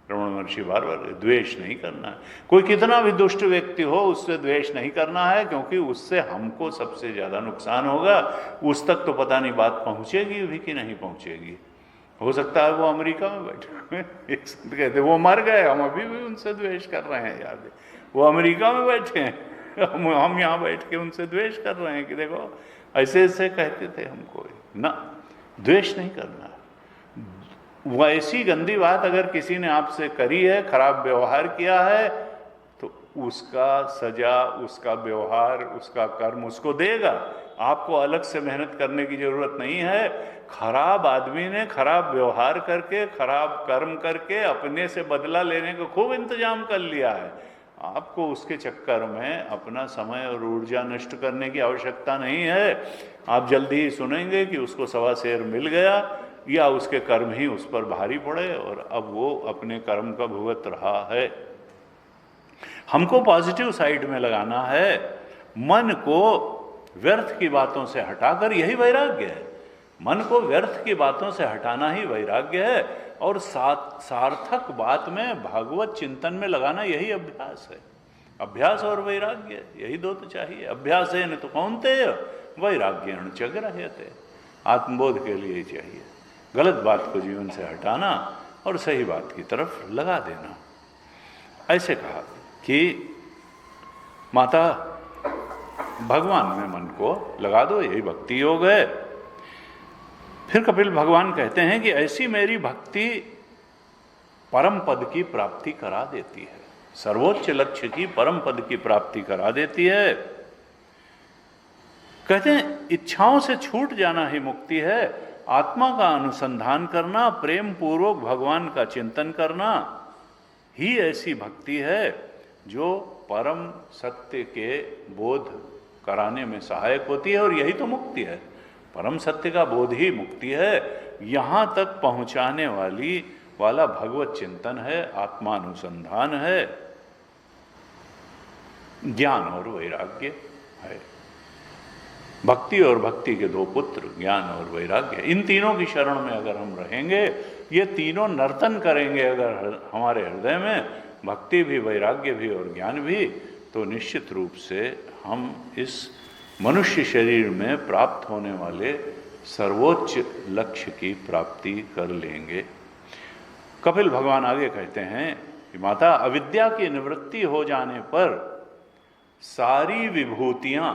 रमण महर्षि बार बार द्वेष नहीं करना है। कोई कितना भी दुष्ट व्यक्ति हो उससे द्वेष नहीं करना है, क्योंकि उससे हमको सबसे ज्यादा नुकसान होगा। उस तक तो पता नहीं बात पहुंचेगी भी कि नहीं पहुंचेगी। हो सकता है वो अमेरिका में बैठे एक संत कहते वो मर गए, हम अभी भी उनसे द्वेष कर रहे हैं। याद, वो अमेरिका में बैठे हैं, हम यहाँ बैठ के उनसे द्वेष कर रहे हैं कि देखो ऐसे ऐसे कहते थे हमको। ना, द्वेष नहीं करना। वैसी गंदी बात अगर किसी ने आपसे करी है, खराब व्यवहार किया है, तो उसका सजा, उसका व्यवहार, उसका कर्म उसको देगा। आपको अलग से मेहनत करने की जरूरत नहीं है। खराब आदमी ने खराब व्यवहार करके, खराब कर्म करके अपने से बदला लेने का खूब इंतजाम कर लिया है। आपको उसके चक्कर में अपना समय और ऊर्जा नष्ट करने की आवश्यकता नहीं है। आप जल्दी ही सुनेंगे कि उसको सवा शेर मिल गया, या उसके कर्म ही उस पर भारी पड़े और अब वो अपने कर्म का भुगत रहा है। हमको पॉजिटिव साइड में लगाना है, मन को व्यर्थ की बातों से हटाकर, यही वैराग्य है। मन को व्यर्थ की बातों से हटाना ही वैराग्य है, और सार्थक बात में भागवत चिंतन में लगाना यही अभ्यास है। अभ्यास और वैराग्य, यही दो तो चाहिए। अभ्यास है न तो कौनते वैराग्येण च गृह्यते। आत्मबोध के लिए ही चाहिए। गलत बात को जीवन से हटाना और सही बात की तरफ लगा देना। ऐसे कहा कि माता भगवान में मन को लगा दो, यही भक्ति योग है। फिर कपिल भगवान कहते हैं कि ऐसी मेरी भक्ति परम पद की प्राप्ति करा देती है, सर्वोच्च लक्ष्य की, परम पद की प्राप्ति करा देती है। कहते हैं इच्छाओं से छूट जाना ही मुक्ति है। आत्मा का अनुसंधान करना, प्रेम पूर्वक भगवान का चिंतन करना ही ऐसी भक्ति है जो परम सत्य के बोध कराने में सहायक होती है। और यही तो मुक्ति है, परम सत्य का बोध ही मुक्ति है। यहाँ तक पहुँचाने वाला भगवत चिंतन है, आत्मानुसंधान है, ज्ञान और वैराग्य है। भक्ति और भक्ति के दो पुत्र, ज्ञान और वैराग्य। इन तीनों की शरण में अगर हम रहेंगे, ये तीनों नर्तन करेंगे अगर हमारे हृदय में, भक्ति भी, वैराग्य भी और ज्ञान भी, तो निश्चित रूप से हम इस मनुष्य शरीर में प्राप्त होने वाले सर्वोच्च लक्ष्य की प्राप्ति कर लेंगे। कपिल भगवान आगे कहते हैं कि माता, अविद्या की निवृत्ति हो जाने पर सारी विभूतियां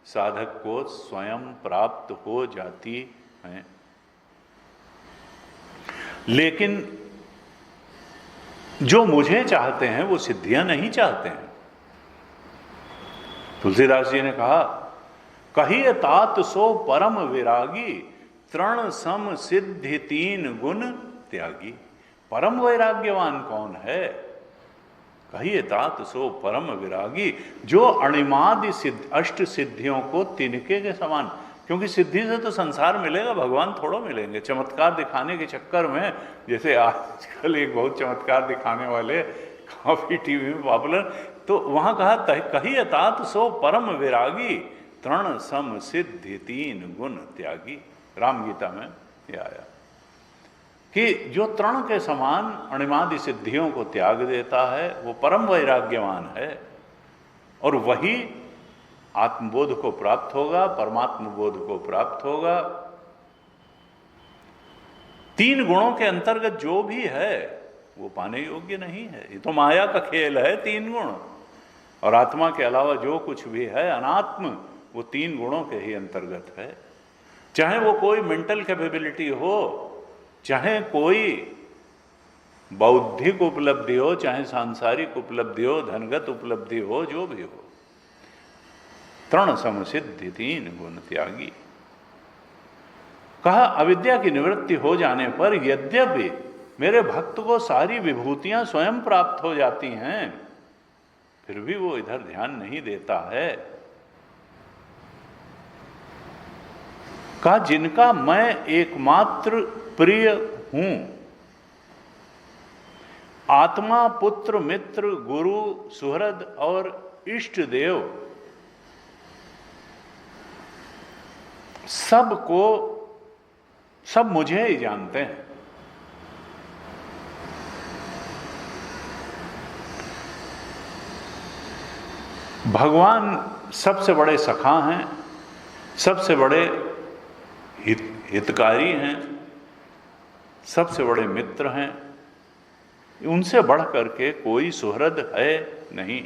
साधक को स्वयं प्राप्त हो जाती हैं, लेकिन जो मुझे चाहते हैं वो सिद्धियां नहीं चाहते हैं। तुलसीदास जी ने कहा, कहिए तात सो परम विरागी, तृण सम सिद्धि तीन गुण त्यागी। परम वैराग्यवान कौन है? कहिए तात सो परम विरागी, जो अणिमादि अष्ट सिद्धियों को तिनके के समान। क्योंकि सिद्धि से तो संसार मिलेगा, भगवान थोड़ा मिलेंगे। चमत्कार दिखाने के चक्कर में, जैसे आजकल एक बहुत चमत्कार दिखाने वाले काफी टीवी में पॉपुलर, तो वहां कहा कहिए तात सो परम विरागी, तृण सम सिद्धि तीन गुण त्यागी। राम गीता में यह आया कि जो तृण के समान अणिमादि सिद्धियों को त्याग देता है वो परम वैराग्यवान है, और वही आत्मबोध को प्राप्त होगा, परमात्म बोध को प्राप्त होगा। तीन गुणों के अंतर्गत जो भी है वो पाने योग्य नहीं है। ये तो माया का खेल है, तीन गुण। और आत्मा के अलावा जो कुछ भी है अनात्म, वो तीन गुणों के ही अंतर्गत है। चाहे वो कोई मेंटल कैपेबिलिटी हो, चाहे कोई बौद्धिक उपलब्धि हो, चाहे सांसारिक उपलब्धि हो, धनगत उपलब्धि हो, जो भी हो, तृण समसिद्धि तीन गुण त्यागी। कहा अविद्या की निवृत्ति हो जाने पर यद्यपि मेरे भक्त को सारी विभूतियां स्वयं प्राप्त हो जाती हैं, फिर भी वो इधर ध्यान नहीं देता है। कहा जिनका मैं एकमात्र प्रिय हूं, आत्मा, पुत्र, मित्र, गुरु, सुहृद और इष्ट देव, सबको सब मुझे ही जानते हैं। भगवान सबसे बड़े सखा हैं, सबसे बड़े हितकारी हैं, सबसे बड़े मित्र हैं। उनसे बढ़ करके कोई सुहृद है नहीं।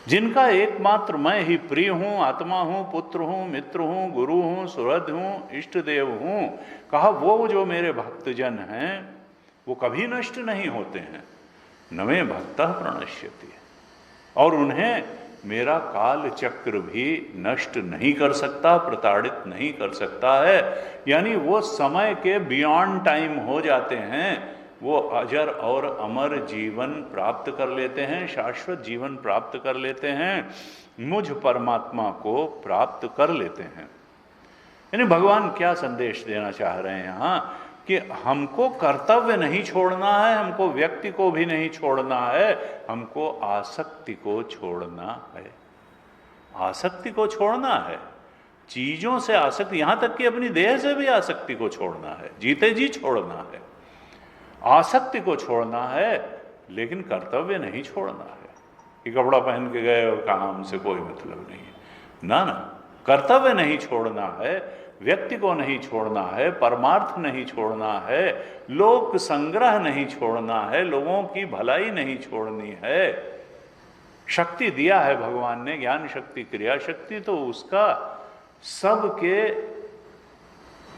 जिनका एकमात्र मैं ही प्रिय हूं, आत्मा हूं, पुत्र हूं, मित्र हूं, गुरु हूं, सुहृद हूं, इष्ट देव हूं, कहा वो जो मेरे भक्तजन हैं वो कभी नष्ट नहीं होते हैं। नवे भक्तः प्रणश्यति, और उन्हें मेरा काल चक्र भी नष्ट नहीं कर सकता, प्रताड़ित नहीं कर सकता है। यानी वो समय के बियॉन्ड टाइम हो जाते हैं, वो अजर और अमर जीवन प्राप्त कर लेते हैं, शाश्वत जीवन प्राप्त कर लेते हैं, मुझ परमात्मा को प्राप्त कर लेते हैं। यानी भगवान क्या संदेश देना चाह रहे हैं यहाँ, कि हमको कर्तव्य नहीं छोड़ना है, हमको व्यक्ति को भी नहीं छोड़ना है, हमको आसक्ति को छोड़ना है। आसक्ति को छोड़ना है, चीजों से आसक्ति, यहां तक कि अपनी देह से भी आसक्ति को छोड़ना है, जीते जी छोड़ना है। आसक्ति को छोड़ना है, लेकिन कर्तव्य नहीं छोड़ना है कि कपड़ा पहन के गए और कहा हमसे कोई मतलब नहीं है। ना ना, कर्तव्य नहीं छोड़ना है, व्यक्ति को नहीं छोड़ना है, परमार्थ नहीं छोड़ना है, लोक संग्रह नहीं छोड़ना है, लोगों की भलाई नहीं छोड़नी है। शक्ति दिया है भगवान ने, ज्ञान शक्ति, क्रिया शक्ति, तो उसका सबके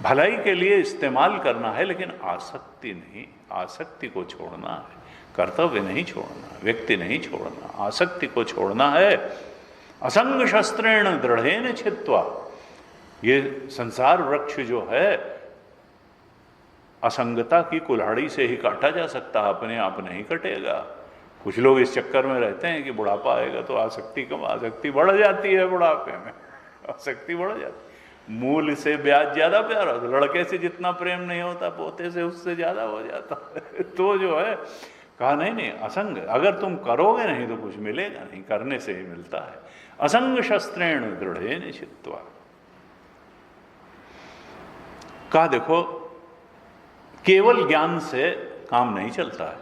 भलाई के लिए इस्तेमाल करना है, लेकिन आसक्ति नहीं। आसक्ति को छोड़ना है, कर्तव्य नहीं छोड़ना, व्यक्ति नहीं छोड़ना, आसक्ति को छोड़ना है। असंग शस्त्रेण दृढ़ेन छित्त्वा, ये संसार वृक्ष जो है असंगता की कुल्हाड़ी से ही काटा जा सकता है, अपने आप नहीं कटेगा। कुछ लोग इस चक्कर में रहते हैं कि बुढ़ापा आएगा तो आसक्ति कम, आसक्ति बढ़ जाती है, बुढ़ापे में आसक्ति बढ़ जाती है। मूल से ब्याज ज्यादा प्यारा होता, लड़के से जितना प्रेम नहीं होता पोते से उससे ज्यादा हो जाता है। तो जो है कहा नहीं नहीं, असंग, अगर तुम करोगे नहीं तो कुछ मिलेगा नहीं, करने से ही मिलता है। असंग शस्त्रेण दृढ़ेन छित्त्वा, कहा देखो केवल ज्ञान से काम नहीं चलता है,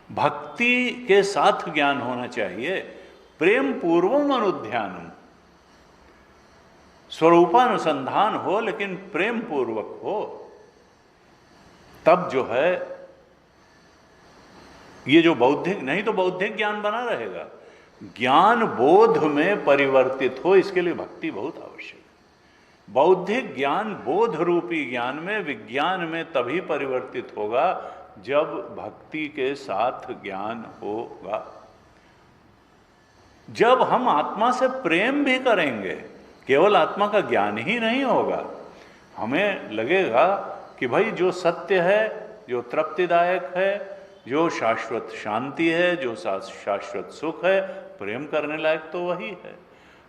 भक्ति के साथ ज्ञान होना चाहिए। प्रेम पूर्वम अनुध्यानम, स्वरूपानुसंधान हो लेकिन प्रेम पूर्वक हो, तब जो है ये जो बौद्धिक, नहीं तो बौद्धिक ज्ञान बना रहेगा। ज्ञान बोध में परिवर्तित हो, इसके लिए भक्ति बहुत आवश्यक है। बौद्धिक ज्ञान बोध रूपी ज्ञान में, विज्ञान में तभी परिवर्तित होगा जब भक्ति के साथ ज्ञान होगा। जब हम आत्मा से प्रेम भी करेंगे, केवल आत्मा का ज्ञान ही नहीं होगा, हमें लगेगा कि भाई जो सत्य है, जो तृप्तिदायक है, जो शाश्वत शांति है, जो शाश्वत सुख है, प्रेम करने लायक तो वही है।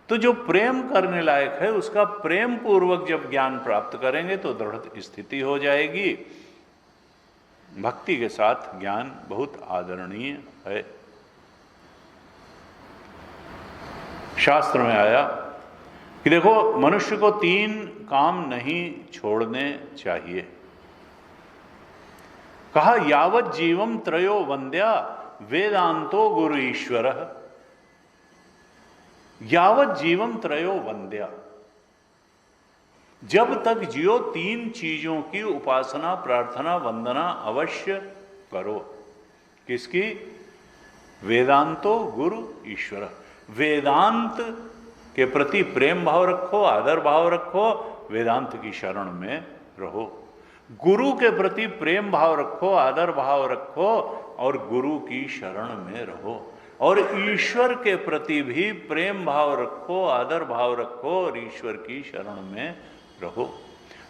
तो जो प्रेम करने लायक है उसका प्रेम पूर्वक जब ज्ञान प्राप्त करेंगे तो दृढ़ स्थिति हो जाएगी। भक्ति के साथ ज्ञान बहुत आदरणीय है। शास्त्र में आया कि देखो मनुष्य को 3 काम नहीं छोड़ने चाहिए। कहा यावत जीवम त्रयो वंद्या वेदांतो गुरु ईश्वर। यावत जीवम त्रयो वंद्या, जब तक जियो 3 चीजों की उपासना, प्रार्थना, वंदना अवश्य करो। किसकी? वेदांतो गुरु ईश्वर। वेदांत के प्रति प्रेम भाव रखो, आदर भाव रखो, वेदांत की शरण में रहो। गुरु के प्रति प्रेम भाव रखो, आदर भाव रखो और गुरु की शरण में रहो। और ईश्वर के प्रति भी प्रेम भाव रखो, आदर भाव रखो और ईश्वर की शरण में रहो।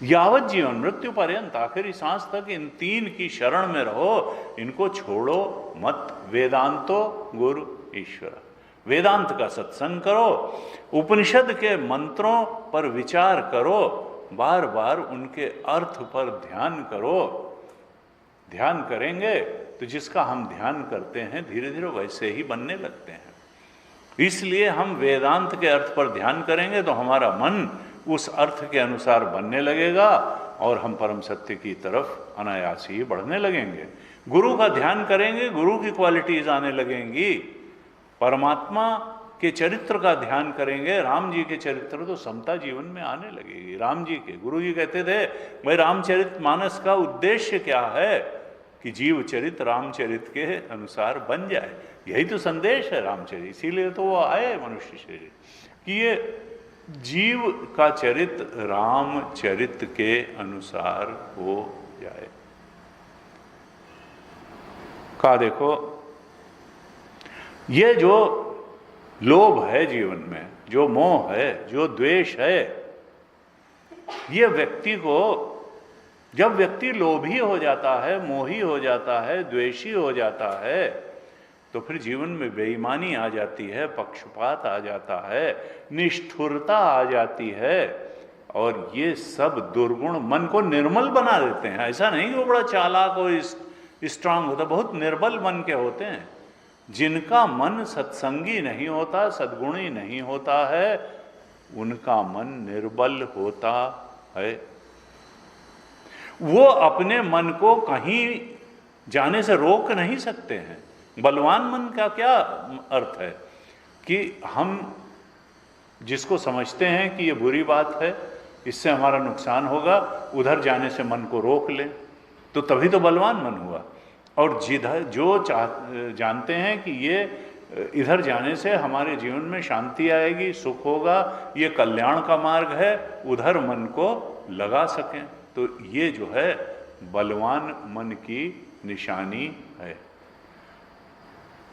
यावत जीवन मृत्यु पर्यंत, आखिरी सांस तक इन 3 की शरण में रहो, इनको छोड़ो मत। वेदांतो गुरु ईश्वर। वेदांत का सत्संग करो, उपनिषद के मंत्रों पर विचार करो, बार बार उनके अर्थ पर ध्यान करो। ध्यान करेंगे तो जिसका हम ध्यान करते हैं धीरे धीरे वैसे ही बनने लगते हैं। इसलिए हम वेदांत के अर्थ पर ध्यान करेंगे तो हमारा मन उस अर्थ के अनुसार बनने लगेगा और हम परम सत्य की तरफ अनायास ही बढ़ने लगेंगे। गुरु का ध्यान करेंगे, गुरु की क्वालिटीज आने लगेंगी। परमात्मा के चरित्र का ध्यान करेंगे, राम जी के चरित्र तो समता जीवन में आने लगेगी। राम जी के गुरु जी कहते थे, भाई रामचरितमानस का उद्देश्य क्या है? कि जीव चरित रामचरित के अनुसार बन जाए। यही तो संदेश है रामचरित। इसीलिए तो वो आए मनुष्य शरीर कि ये जीव का चरित रामचरित के अनुसार हो जाए। का देखो, ये जो लोभ है जीवन में, जो मोह है, जो द्वेष है, ये व्यक्ति को, जब व्यक्ति लोभी हो जाता है, मोही हो जाता है, द्वेषी हो जाता है, तो फिर जीवन में बेईमानी आ जाती है, पक्षपात आ जाता है, निष्ठुरता आ जाती है और ये सब दुर्गुण मन को निर्मल बना देते हैं। ऐसा नहीं कि वो बड़ा चालाक और स्ट्रांग होता, बहुत निर्बल मन के होते हैं। जिनका मन सत्संगी नहीं होता, सद्गुणी नहीं होता है, उनका मन निर्बल होता है। वो अपने मन को कहीं जाने से रोक नहीं सकते हैं। बलवान मन का क्या अर्थ है? कि हम जिसको समझते हैं कि ये बुरी बात है, इससे हमारा नुकसान होगा, उधर जाने से मन को रोक लें, तो तभी तो बलवान मन हुआ। और जिधर जो जानते हैं कि ये इधर जाने से हमारे जीवन में शांति आएगी, सुख होगा, ये कल्याण का मार्ग है, उधर मन को लगा सकें, तो ये जो है बलवान मन की निशानी है।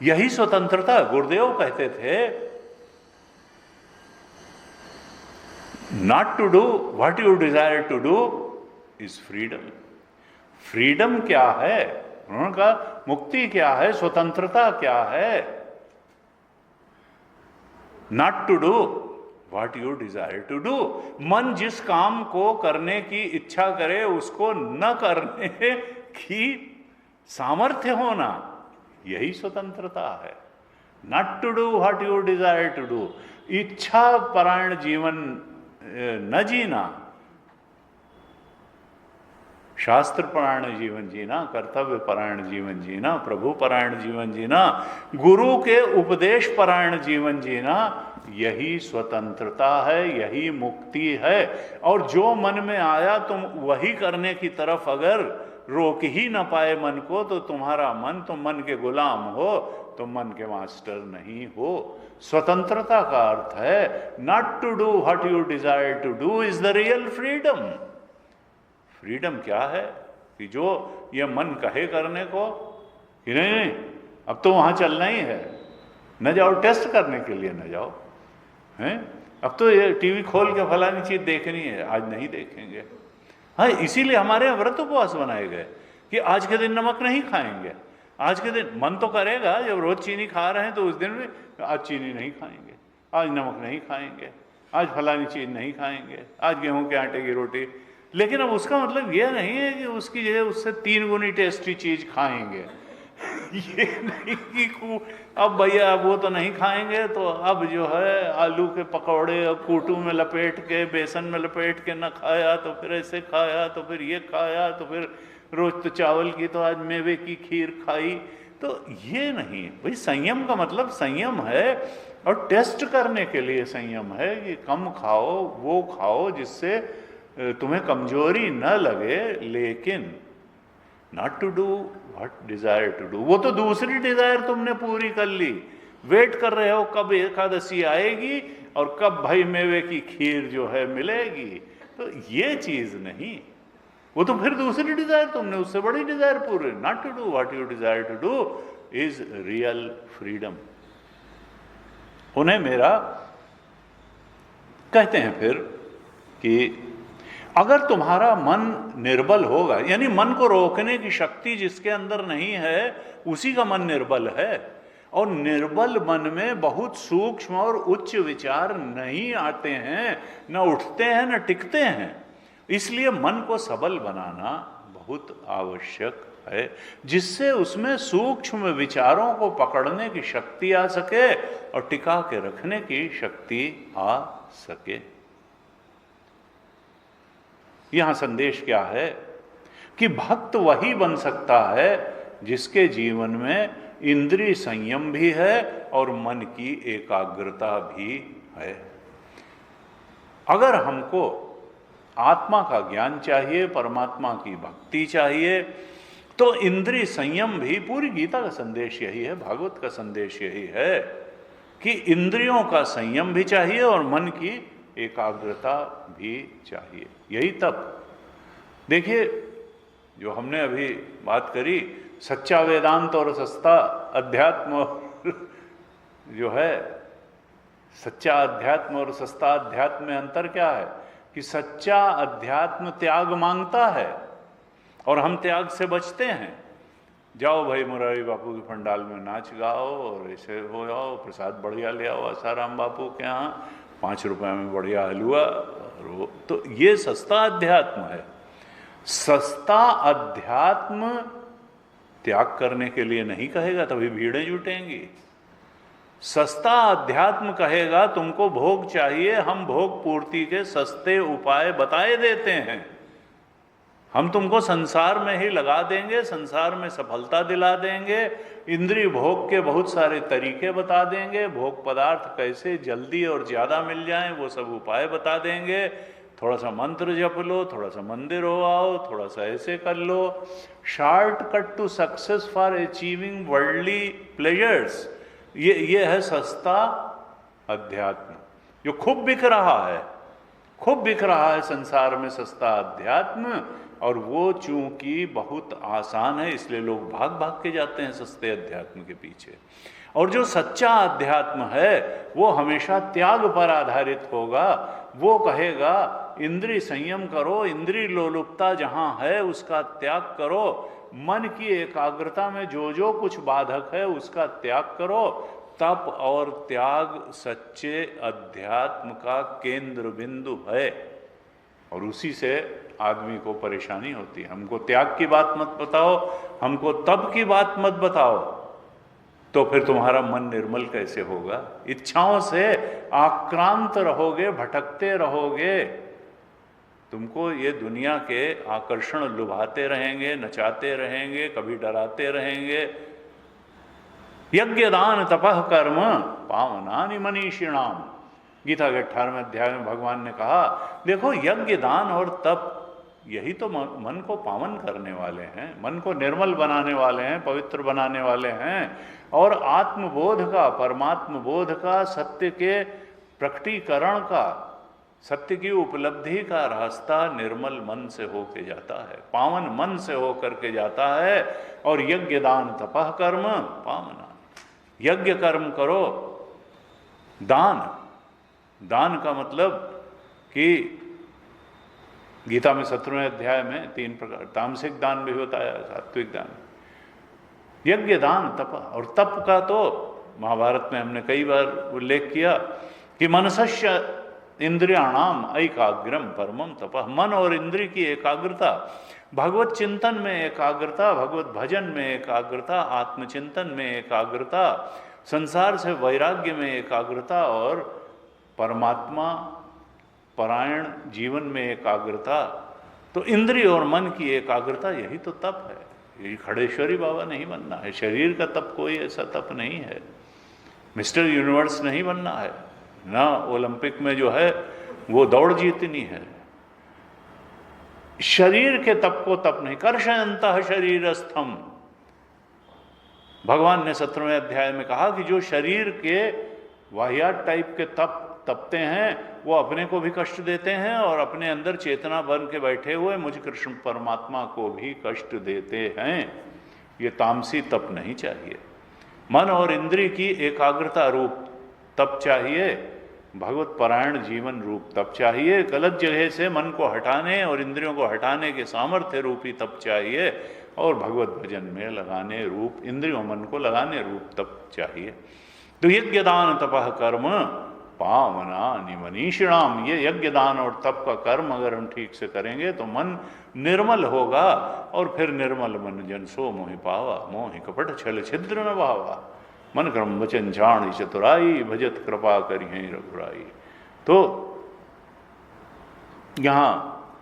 यही स्वतंत्रता। गुरुदेव कहते थे, not to do what you desire to do is freedom. Freedom क्या है? उन्होंने कहा मुक्ति क्या है, स्वतंत्रता क्या है? Not to do what you desire to do. मन जिस काम को करने की इच्छा करे उसको न करने की सामर्थ्य होना, यही स्वतंत्रता है। Not to do what you desire to do. इच्छा परायण जीवन न जीना, शास्त्र परायण जीवन जीना, कर्तव्य परायण जीवन जीना, प्रभु परायण जीवन जीना, गुरु के उपदेश परायण जीवन जीना, यही स्वतंत्रता है, यही मुक्ति है। और जो मन में आया तुम वही करने की तरफ अगर रोक ही न पाए मन को, तो तुम्हारा मन, तुम मन के गुलाम हो, तुम मन के मास्टर नहीं हो। स्वतंत्रता का अर्थ है not to do what you desire to do is the real freedom. Freedom क्या है? कि जो ये मन कहे करने को कि नहीं नहीं अब तो वहां चलना ही है, न जाओ टेस्ट करने के लिए, न जाओ, हैं? अब तो ये टीवी खोल के फलानी चीज देखनी है, आज नहीं देखेंगे। हाँ, इसीलिए हमारे यहाँ व्रत उपवास बनाए गए कि आज के दिन नमक नहीं खाएंगे। आज के दिन मन तो करेगा, जब रोज चीनी खा रहे हैं तो उस दिन भी आज चीनी नहीं खाएंगे, आज नमक नहीं खाएंगे, आज फलानी चीज नहीं खाएंगे, आज गेहूं के आटे की रोटी। लेकिन अब उसका मतलब यह नहीं है कि उसकी जगह उससे 3 गुनी टेस्टी चीज खाएंगे। ये नहीं कि अब भैया वो तो नहीं खाएंगे तो अब जो है आलू के पकौड़े और कूटू में लपेट के, बेसन में लपेट के न खाया तो फिर ऐसे खाया, तो फिर ये खाया, तो फिर रोज तो चावल की, तो आज मेवे की खीर खाई। तो ये नहीं भाई। संयम का मतलब संयम है, और टेस्ट करने के लिए संयम है कि कम खाओ, वो खाओ जिससे तुम्हें कमजोरी न लगे, लेकिन not to do what desire to do, वो तो दूसरी डिजायर तुमने पूरी कर ली, वेट कर रहे हो कब एकादशी आएगी और कब भाई मेवे की खीर जो है मिलेगी। तो ये चीज नहीं, वो तो फिर दूसरी डिजायर तुमने उससे बड़ी डिजायर पूरी। Not to do what you desire to do is real freedom. उन्हें मेरा कहते हैं फिर कि अगर तुम्हारा मन निर्बल होगा, यानी मन को रोकने की शक्ति जिसके अंदर नहीं है उसी का मन निर्बल है, और निर्बल मन में बहुत सूक्ष्म और उच्च विचार नहीं आते हैं, न उठते हैं न टिकते हैं। इसलिए मन को सबल बनाना बहुत आवश्यक है, जिससे उसमें सूक्ष्म विचारों को पकड़ने की शक्ति आ सके और टिका के रखने की शक्ति आ सके। यहां संदेश क्या है कि भक्त वही बन सकता है जिसके जीवन में इंद्रिय संयम भी है और मन की एकाग्रता भी है। अगर हमको आत्मा का ज्ञान चाहिए, परमात्मा की भक्ति चाहिए, तो इंद्रिय संयम भी, पूरी गीता का संदेश यही है, भागवत का संदेश यही है कि इंद्रियों का संयम भी चाहिए और मन की एकाग्रता भी चाहिए। यही तप। देखिए, जो हमने अभी बात करी, सच्चा वेदांत और सस्ता अध्यात्म, जो है सच्चा अध्यात्म और सस्ता अध्यात्म में अंतर क्या है कि सच्चा अध्यात्म त्याग मांगता है और हम त्याग से बचते हैं। जाओ भाई मुरारी बापू के पंडाल में नाच गाओ और ऐसे हो जाओ, प्रसाद बढ़िया ले आओ आसाराम बापू के यहाँ, 5 रुपए में बढ़िया हलवा, और वो तो ये सस्ता अध्यात्म है। सस्ता अध्यात्म त्याग करने के लिए नहीं कहेगा, तभी भीड़ें जुटेंगी। सस्ता अध्यात्म कहेगा तुमको भोग चाहिए, हम भोग पूर्ति के सस्ते उपाय बताए देते हैं, हम तुमको संसार में ही लगा देंगे, संसार में सफलता दिला देंगे, इंद्रिय भोग के बहुत सारे तरीके बता देंगे, भोग पदार्थ कैसे जल्दी और ज़्यादा मिल जाएं वो सब उपाय बता देंगे। थोड़ा सा मंत्र जप लो, थोड़ा सा मंदिर हो आओ, थोड़ा सा ऐसे कर लो। Shortcut to success for achieving worldly pleasures, ये है सस्ता अध्यात्म जो खूब बिक रहा है, खूब बिक रहा है संसार में सस्ता अध्यात्म। और वो चूंकि बहुत आसान है इसलिए लोग भाग भाग के जाते हैं सस्ते अध्यात्म के पीछे। और जो सच्चा अध्यात्म है वो हमेशा त्याग पर आधारित होगा। वो कहेगा इंद्रिय संयम करो, इंद्रिय लोलुपता जहाँ है उसका त्याग करो, मन की एकाग्रता में जो जो कुछ बाधक है उसका त्याग करो। तप और त्याग सच्चे अध्यात्म का केंद्र बिंदु है, और उसी से आदमी को परेशानी होती है। हमको त्याग की बात मत बताओ, हमको तप की बात मत बताओ, तो फिर तुम्हारा मन निर्मल कैसे होगा? इच्छाओं से आक्रांत रहोगे, भटकते रहोगे, तुमको ये दुनिया के आकर्षण लुभाते रहेंगे, नचाते रहेंगे, कभी डराते रहेंगे। यज्ञ दान तपः कर्म पावनानि मनीषिणाम, गीता के 18वें अध्याय में भगवान ने कहा, देखो यज्ञ दान और तप यही तो मन को पावन करने वाले हैं, मन को निर्मल बनाने वाले हैं, पवित्र बनाने वाले हैं। और आत्मबोध का, परमात्म बोध का, सत्य के प्रकटीकरण का, सत्य की उपलब्धि का रास्ता निर्मल मन से होके जाता है, पावन मन से होकर के जाता है। और यज्ञ दान तपः कर्म पावना, यज्ञ कर्म करो, दान, दान का मतलब कि गीता में 17वें अध्याय में 3 प्रकार, तामसिक दान भी बताया, सात्विक दान, यज्ञ दान तप। और तप का तो महाभारत में हमने कई बार उल्लेख किया कि मनसस्य इंद्रियाणाम ऐकाग्रम परमम तपः, मन और इंद्रिय की एकाग्रता, भगवत चिंतन में एकाग्रता, भगवत भजन में एकाग्रता, आत्मचिंतन में एकाग्रता, संसार से वैराग्य में एकाग्रता और परमात्मा परायण जीवन में एकाग्रता। तो इंद्रिय और मन की एकाग्रता यही तो तप है। ये खड़ेश्वरी बाबा नहीं बनना है, शरीर का तप कोई ऐसा तप नहीं है, मिस्टर यूनिवर्स नहीं बनना है, ना ओलंपिक में जो है वो दौड़ जीतनी है, शरीर के तप को तप नहीं, कर्षयन्तः शरीरस्थम। भगवान ने 17वें अध्याय में कहा कि जो शरीर के वाहियात टाइप के तपते हैं वो अपने को भी कष्ट देते हैं और अपने अंदर चेतना बन के बैठे हुए मुझ कृष्ण परमात्मा को भी कष्ट देते हैं। ये तामसी तप नहीं चाहिए। मन और इंद्रिय की एकाग्रता रूप तप चाहिए, भगवत परायण जीवन रूप तप चाहिए। गलत जगह से मन को हटाने और इंद्रियों को हटाने के सामर्थ्य रूपी तप चाहिए, और भगवत भजन में लगाने रूप, इंद्रियों मन को लगाने रूप तप चाहिए। तो यज्ञ दान तपः कर्म पावनानि मनीषिणाम। ये यज्ञ दान और तप का कर्म अगर हम ठीक से करेंगे तो मन निर्मल होगा, और फिर निर्मल मन जन सो मोहि पावा, मोहि कपट छल छिद्र न भावा, मन क्रम वचन जान चतुराई, भजत कृपा करिहे रघुराई। तो यहाँ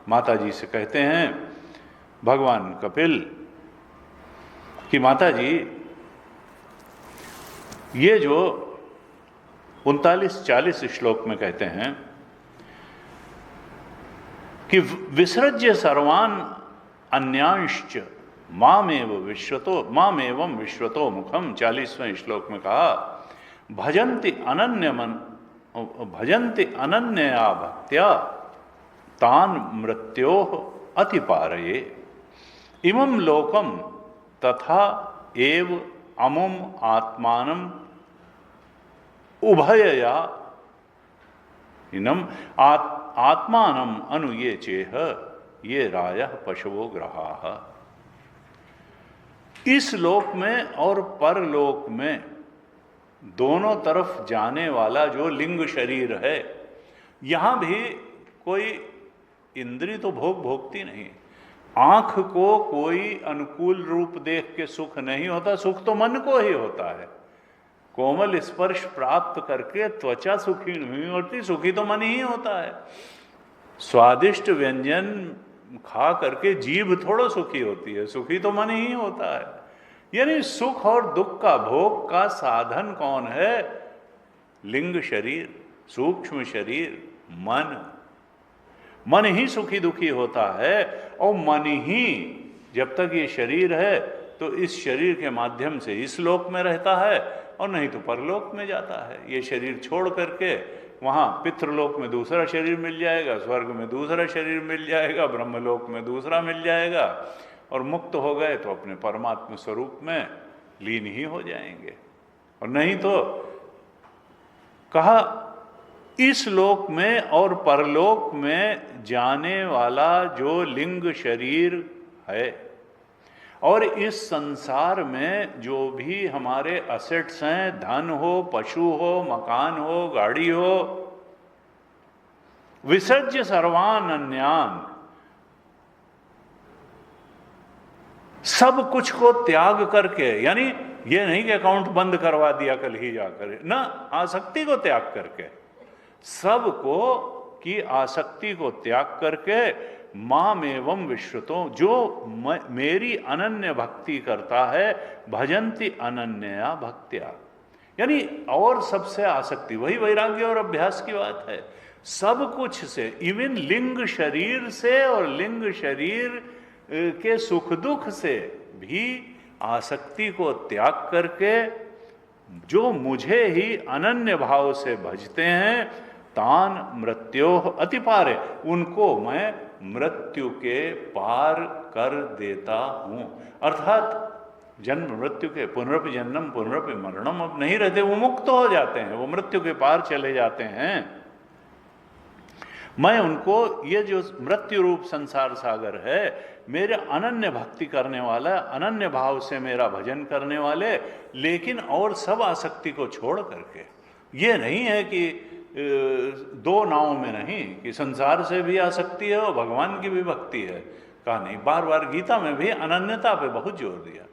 माता जी से कहते हैं भगवान कपिल कि माता जी, ये जो 39-40 श्लोक में कहते हैं कि विसृज्य सर्वान् अन्यांश्च मामेव विश्वतो मुखम। 40वें श्लोक में कहा भजन्ति अनन्यया भक्त्या तान मृत्योः अतिपारये, इमं लोकम तथा एव अमुम आत्मानम उभयया इनम आत्मानम अनु ये चेह ये रायः पशवो ग्रहाः। इस लोक में और परलोक में दोनों तरफ जाने वाला जो लिंग शरीर है, यहां भी कोई इंद्रिय तो भोगती नहीं। आंख को कोई अनुकूल रूप देख के सुख नहीं होता, सुख तो मन को ही होता है। कोमल स्पर्श प्राप्त करके त्वचा सुखी नहीं होती, सुखी तो मन ही होता है। स्वादिष्ट व्यंजन खा करके जीभ थोड़ा सुखी होती है, सुखी तो मन ही होता है। यानी सुख और दुख का भोग का साधन कौन है? लिंग शरीर, सूक्ष्म शरीर, मन ही सुखी दुखी होता है। और मन ही जब तक ये शरीर है तो इस शरीर के माध्यम से इस लोक में रहता है, और नहीं तो परलोक में जाता है। ये शरीर छोड़ करके वहाँ पितृलोक में दूसरा शरीर मिल जाएगा, स्वर्ग में दूसरा शरीर मिल जाएगा, ब्रह्मलोक में दूसरा मिल जाएगा, और मुक्त हो गए तो अपने परमात्मा स्वरूप में लीन ही हो जाएंगे। और नहीं तो कहा इस लोक में और परलोक में जाने वाला जो लिंग शरीर है, और इस संसार में जो भी हमारे असेट्स हैं, धन हो, पशु हो, मकान हो, गाड़ी हो, विसर्ज्य सर्वान् अन्यान्, सब कुछ को त्याग करके, यानी ये नहीं कि अकाउंट बंद करवा दिया कल ही जाकर, ना, आसक्ति को त्याग करके, सबको की आसक्ति को त्याग करके माम एवं विश्वतो, जो मेरी अनन्य भक्ति करता है, भजन्ति अनन्या भक्त्या, यानी और सबसे आसक्ति, वही वैराग्य और अभ्यास की बात है। सब कुछ से, इवन लिंग शरीर से और लिंग शरीर के सुख दुख से भी आसक्ति को त्याग करके जो मुझे ही अनन्य भाव से भजते हैं, तान मृत्योः अतिपारे, उनको मैं मृत्यु के पार कर देता हूं। अर्थात जन्म मृत्यु के, पुनरपि जन्म पुनरपि मरणम अब नहीं रहते, वो मुक्त हो जाते हैं, वो मृत्यु के पार चले जाते हैं। मैं उनको, ये जो मृत्यु रूप संसार सागर है, मेरे अनन्य भक्ति करने वाला, अनन्य भाव से मेरा भजन करने वाले, लेकिन और सब आसक्ति को छोड़ करके, ये नहीं है कि दो नाव में नहीं, कि संसार से भी आसक्ति है और भगवान की भी भक्ति है, कहा नहीं। बार बार गीता में भी अनन्यता पे बहुत जोर दिया।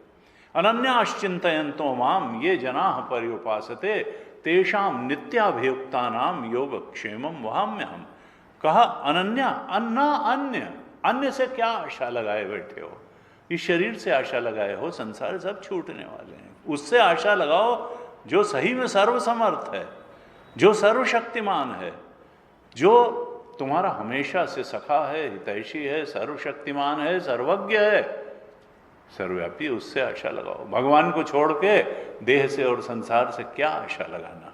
अनन्याश्चिन्तयन्तो माम ये जनाः पर्युपासते तेषां नित्याभियुक्तानां योगक्षेमं वहाम्यहम्। कहा अनन्या, अन्ना अन्य, अन्य से क्या आशा लगाए बैठे हो? इस शरीर से आशा लगाए हो, संसार सब छूटने वाले हैं। उससे आशा लगाओ जो सही में सर्वसमर्थ है, जो सर्वशक्तिमान है, जो तुम्हारा हमेशा से सखा है, हितैषी है, सर्वशक्तिमान है, सर्वज्ञ है, सर्वव्यापी, उससे आशा लगाओ। भगवान को छोड़ के देह से और संसार से क्या आशा लगाना।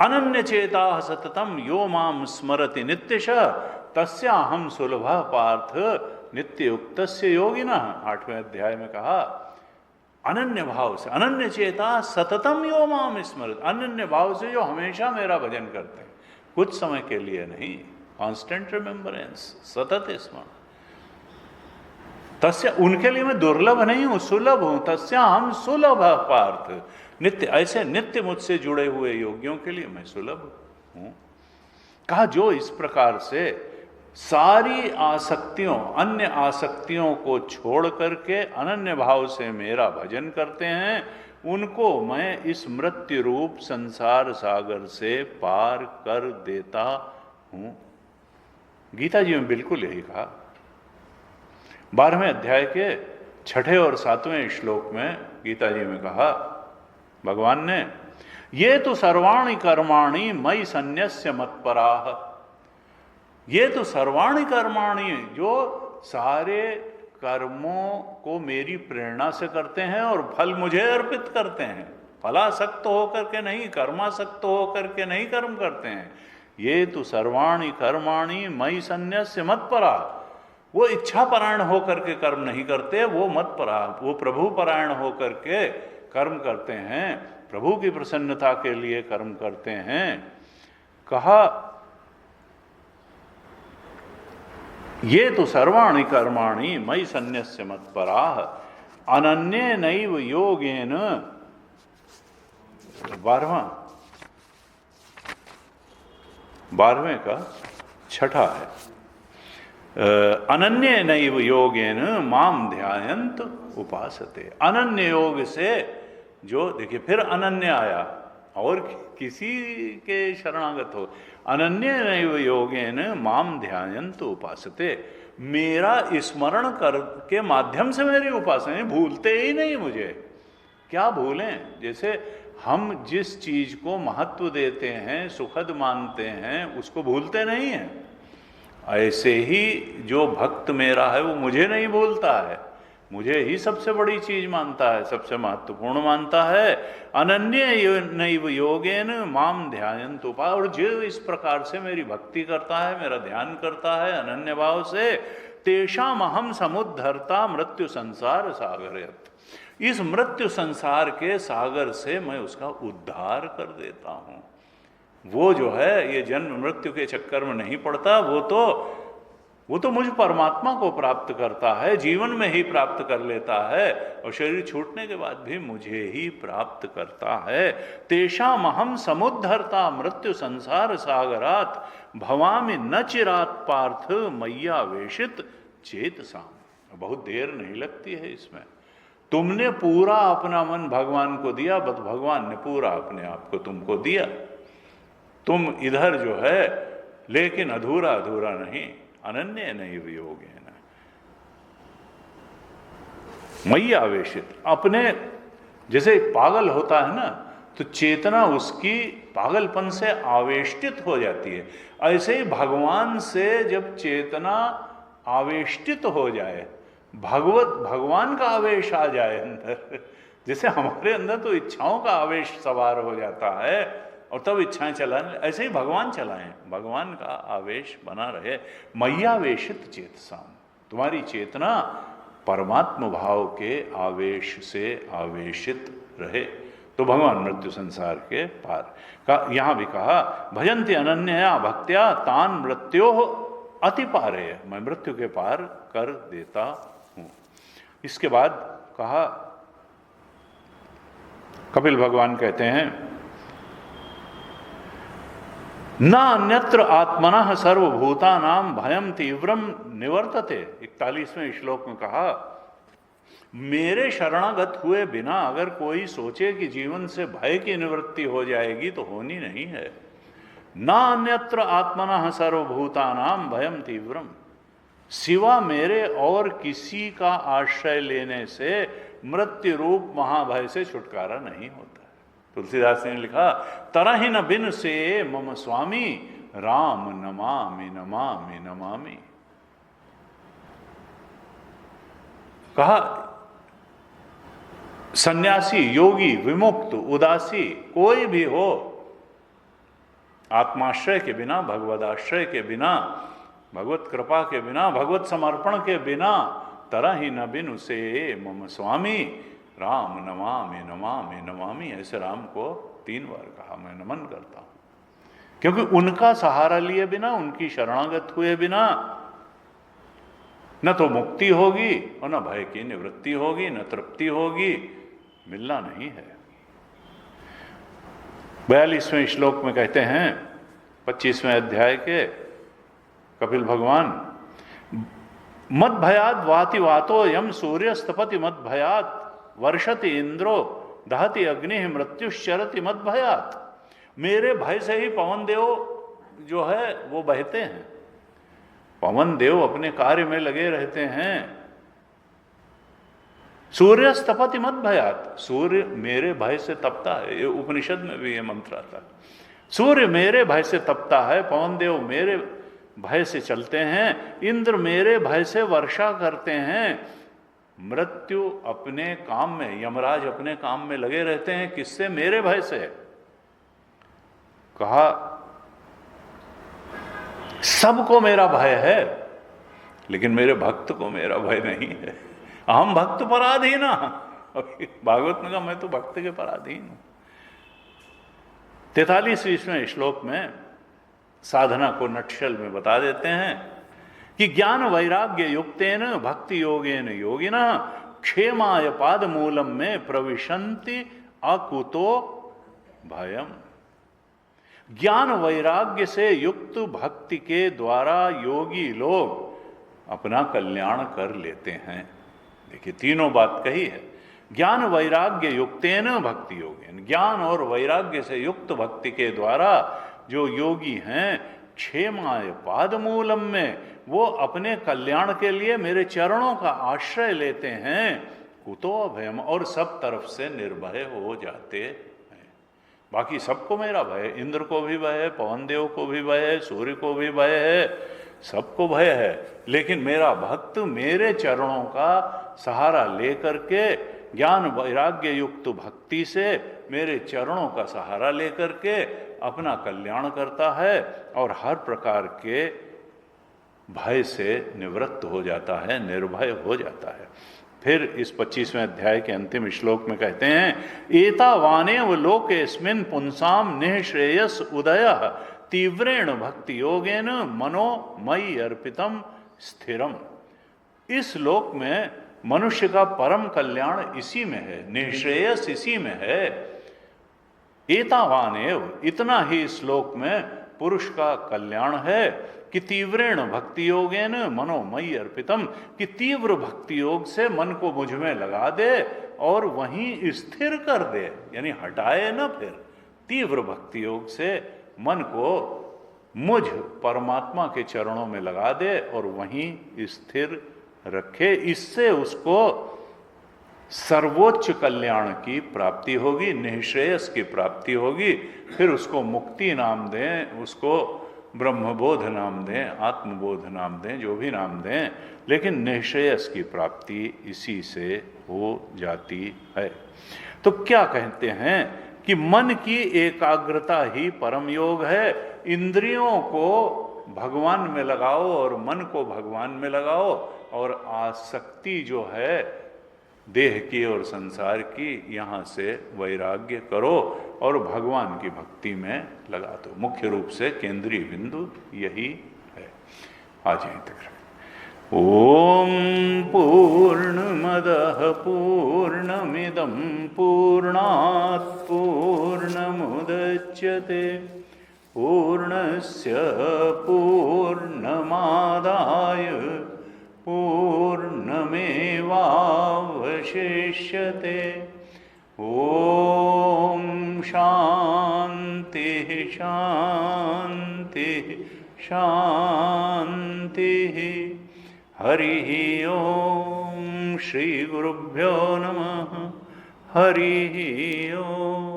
अनन्य चेता सततम यो माम स्मरति नित्यशः तस्याहम सुलभ पार्थ नित्य युक्तस्य योगिनः। 8वें अध्याय में कहा अनन्य भाव से, अनन्य चेता सततम यो माम स्मरति, अनन्य भाव से जो हमेशा मेरा भजन करते हैं, कुछ समय के लिए नहीं, कांस्टेंट रिमेम्बरेंस, सतत स्मरण। तस्य, उनके लिए मैं दुर्लभ नहीं हूं, सुलभ हूं। तस्या हम सुलभ पार्थ नित्य, ऐसे नित्य मुझसे जुड़े हुए योगियों के लिए मैं सुलभ हूं। कहा जो इस प्रकार से सारी आसक्तियों, अन्य आसक्तियों को छोड़ करके अनन्य भाव से मेरा भजन करते हैं, उनको मैं इस मृत्यु रूप संसार सागर से पार कर देता हूं। गीता जी में बिल्कुल यही कहा। 12वें अध्याय के 6ठे और 7वें श्लोक में गीता जी में कहा भगवान ने, ये तो सर्वाणि कर्माणि मयि सन्न्यस्य मत्पराः। ये तो सर्वाणि कर्माणि, जो सारे कर्मों को मेरी प्रेरणा से करते हैं और फल मुझे अर्पित करते हैं, फलासक्त होकर के नहीं, कर्मासक्त होकर के नहीं कर्म करते हैं। ये तो सर्वाणि कर्माणि मयि सन्न्यस्य मत्पराः, वो इच्छा परायण होकर के कर्म नहीं करते, वो मत्पराः, वो प्रभु परायण होकर के कर्म करते हैं, प्रभु की प्रसन्नता के लिए कर्म करते हैं। कहा ये तो सर्वाणि कर्माणि मयि सन्न्यस्य मत्पराः अनन्ये नैव योगेन। 12वें का 6ठा है, अनन्य नैव योगेन माम ध्यायन्त उपासते। अनन्य योग से जो, देखिए फिर अनन्य आया, और किसी के शरणागत हो। अनन्य नैव योगेन माम ध्यायन्त उपासते, मेरा स्मरण कर के माध्यम से मेरी उपासना, भूलते ही नहीं मुझे। क्या भूलें? जैसे हम जिस चीज को महत्व देते हैं, सुखद मानते हैं, उसको भूलते नहीं हैं, ऐसे ही जो भक्त मेरा है वो मुझे नहीं भूलता है, मुझे ही सबसे बड़ी चीज मानता है, सबसे महत्वपूर्ण मानता है। अनन्य नैव योगेन माम ध्यायन्त उपासते, और जो इस प्रकार से मेरी भक्ति करता है, मेरा ध्यान करता है अनन्य भाव से, तेषाम अहम समुद्धरता मृत्यु संसार सागरयत्, इस मृत्यु संसार के सागर से मैं उसका उद्धार कर देता हूं। वो जो है ये जन्म मृत्यु के चक्कर में नहीं पड़ता, वो तो मुझ परमात्मा को प्राप्त करता है, जीवन में ही प्राप्त कर लेता है, और शरीर छूटने के बाद भी मुझे ही प्राप्त करता है। तेषाम अहम समुद्धरता मृत्यु संसार सागरात भवामि न चिरात पार्थ मय्यावेशित चेतसाम। बहुत देर नहीं लगती है इसमें। तुमने पूरा अपना मन भगवान को दिया, बस भगवान ने पूरा अपने आप को तुमको दिया। तुम इधर जो है, लेकिन अधूरा अधूरा नहीं। अनन्य नैव योगेन मयि आवेशित, अपने जैसे पागल होता है ना, तो चेतना उसकी पागलपन से आवेष्टित हो जाती है, ऐसे ही भगवान से जब चेतना आवेष्टित हो जाए, भगवान का आवेश आ जाए अंदर, जैसे हमारे अंदर तो इच्छाओं का आवेश सवार हो जाता है और तब इच्छाएं चलाने, ऐसे ही भगवान चलाएं, भगवान का आवेश बना रहे। मय्यावेशित चेतसाम, तुम्हारी चेतना परमात्म भाव के आवेश से आवेशित रहे, तो भगवान मृत्यु संसार के पार का। यहां भी कहा भजन्ति अनन्या भक्त्या तान मृत्यो अति पारे, मैं मृत्यु के पार कर देता हूं। इसके बाद कहा, कपिल भगवान कहते हैं न अन्यत्र आत्मनः सर्वभूतानां भयं तीव्रम निवर्तते। 41वें श्लोक में कहा, मेरे शरणागत हुए बिना अगर कोई सोचे कि जीवन से भय की निवृत्ति हो जाएगी तो होनी नहीं है। न अन्यत्र आत्मनः सर्वभूतानां भयं तीव्रम, सिवा मेरे और किसी का आश्रय लेने से मृत्यु रूप महाभय से छुटकारा नहीं होता। तुलसीदास ने लिखा, तरहि न बिन से मम स्वामी राम नमामि नमामि नमामि। कहा सन्यासी, योगी, विमुक्त, उदासी कोई भी हो, आत्माश्रय के बिना, भगवदाश्रय के बिना, भगवत कृपा के बिना, भगवत समर्पण के बिना तरह ही न बिनु से मम स्वामी राम नमामि नमामि नमामि। ऐसे राम को 3 बार कहा, मैं नमन करता हूं, क्योंकि उनका सहारा लिए बिना, उनकी शरणागत हुए बिना न तो मुक्ति होगी और न भय की निवृत्ति होगी, न तृप्ति होगी, मिलना नहीं है। 42वें श्लोक में कहते हैं 25वें अध्याय के कपिल भगवान, मद भयाद वाति वातो यम सूर्यस्तपति मद भयात वर्षति इंद्रो दहति अग्नि मृत्युश्चरति मद भयात। मेरे भय से ही पवन देव जो है वो बहते हैं। पवन देव अपने कार्य में लगे रहते हैं। सूर्यस्तपति मद भयात, सूर्य मेरे भय से तपता है। ये उपनिषद में भी ये मंत्र आता है, सूर्य मेरे भय से तपता है, पवन देव मेरे भय से चलते हैं, इंद्र मेरे भय से वर्षा करते हैं, मृत्यु अपने काम में, यमराज अपने काम में लगे रहते हैं। किससे? मेरे भय से। कहा सबको मेरा भय है, लेकिन मेरे भक्त को मेरा भय नहीं है। हम भक्त पराधीन, भागवत में कहा मैं तो भक्त के पराधीन हूं। 43वें श्लोक में साधना को नटशल में बता देते हैं कि ज्ञान वैराग्य युक्तेन भक्ति योगेन योगिना क्षेमाय पाद मूलम में प्रविशन्ति अकुतो भयम। ज्ञान वैराग्य से युक्त भक्ति के द्वारा योगी लोग अपना कल्याण कर लेते हैं। देखिए तीनों बात कही है, ज्ञान वैराग्य युक्तेन भक्ति योगेन, ज्ञान और वैराग्य से युक्त भक्ति के द्वारा जो योगी हैं, क्षेमाय पाद मूलम में, वो अपने कल्याण के लिए मेरे चरणों का आश्रय लेते हैं, कुतो अभयम, और सब तरफ से निर्भय हो जाते हैं। बाकी सबको मेरा भय है, इंद्र को भी भय है, पवन देव को भी भय है, सूर्य को भी भय है, सबको भय है, लेकिन मेरा भक्त मेरे चरणों का सहारा लेकर के, ज्ञान वैराग्य युक्त भक्ति से मेरे चरणों का सहारा लेकर के अपना कल्याण करता है और हर प्रकार के भय से निवृत्त हो जाता है, निर्भय हो जाता है। फिर इस 25वें अध्याय के अंतिम श्लोक में कहते हैं, एतावानेव लोकेस्मिन् पुंसाम निःश्रेयस उदयः तीव्रेण भक्ति योगेन मनो मयि अर्पितम स्थिरम। इस लोक में मनुष्य का परम कल्याण इसी में है, निःश्रेयस इसी में है। एतावानेव, इतना ही इस लोक में पुरुष का कल्याण है कि तीव्रेण भक्ति योगेन मनो मयि अर्पितम, कि तीव्र भक्ति योग से मन को मुझ में लगा दे और वहीं स्थिर कर दे, यानी हटाए ना, फिर तीव्र भक्ति योग से मन को मुझ परमात्मा के चरणों में लगा दे और वहीं स्थिर रखे। इससे उसको सर्वोच्च कल्याण की प्राप्ति होगी, निःश्रेयस की प्राप्ति होगी। फिर उसको मुक्ति नाम दें, उसको ब्रह्मबोध नाम दें, आत्मबोध नाम दें, जो भी नाम दें, लेकिन निःश्रेयस की प्राप्ति इसी से हो जाती है। तो क्या कहते हैं कि मन की एकाग्रता ही परम योग है। इंद्रियों को भगवान में लगाओ और मन को भगवान में लगाओ, और आसक्ति जो है देह की और संसार की, यहाँ से वैराग्य करो और भगवान की भक्ति में लगा दो। मुख्य रूप से केंद्रीय बिंदु यही है। आज यहीं तक। ओम पूर्णमदः पूर्णमिदं पूर्णात् पूर्णमुदच्यते पूर्णस्य पूर्णमादाय पूर्णमेवावशिष्यते। ओम शांति शांति शांति। हरि ओम। श्री गुरुभ्यो नमः। हरि ओम।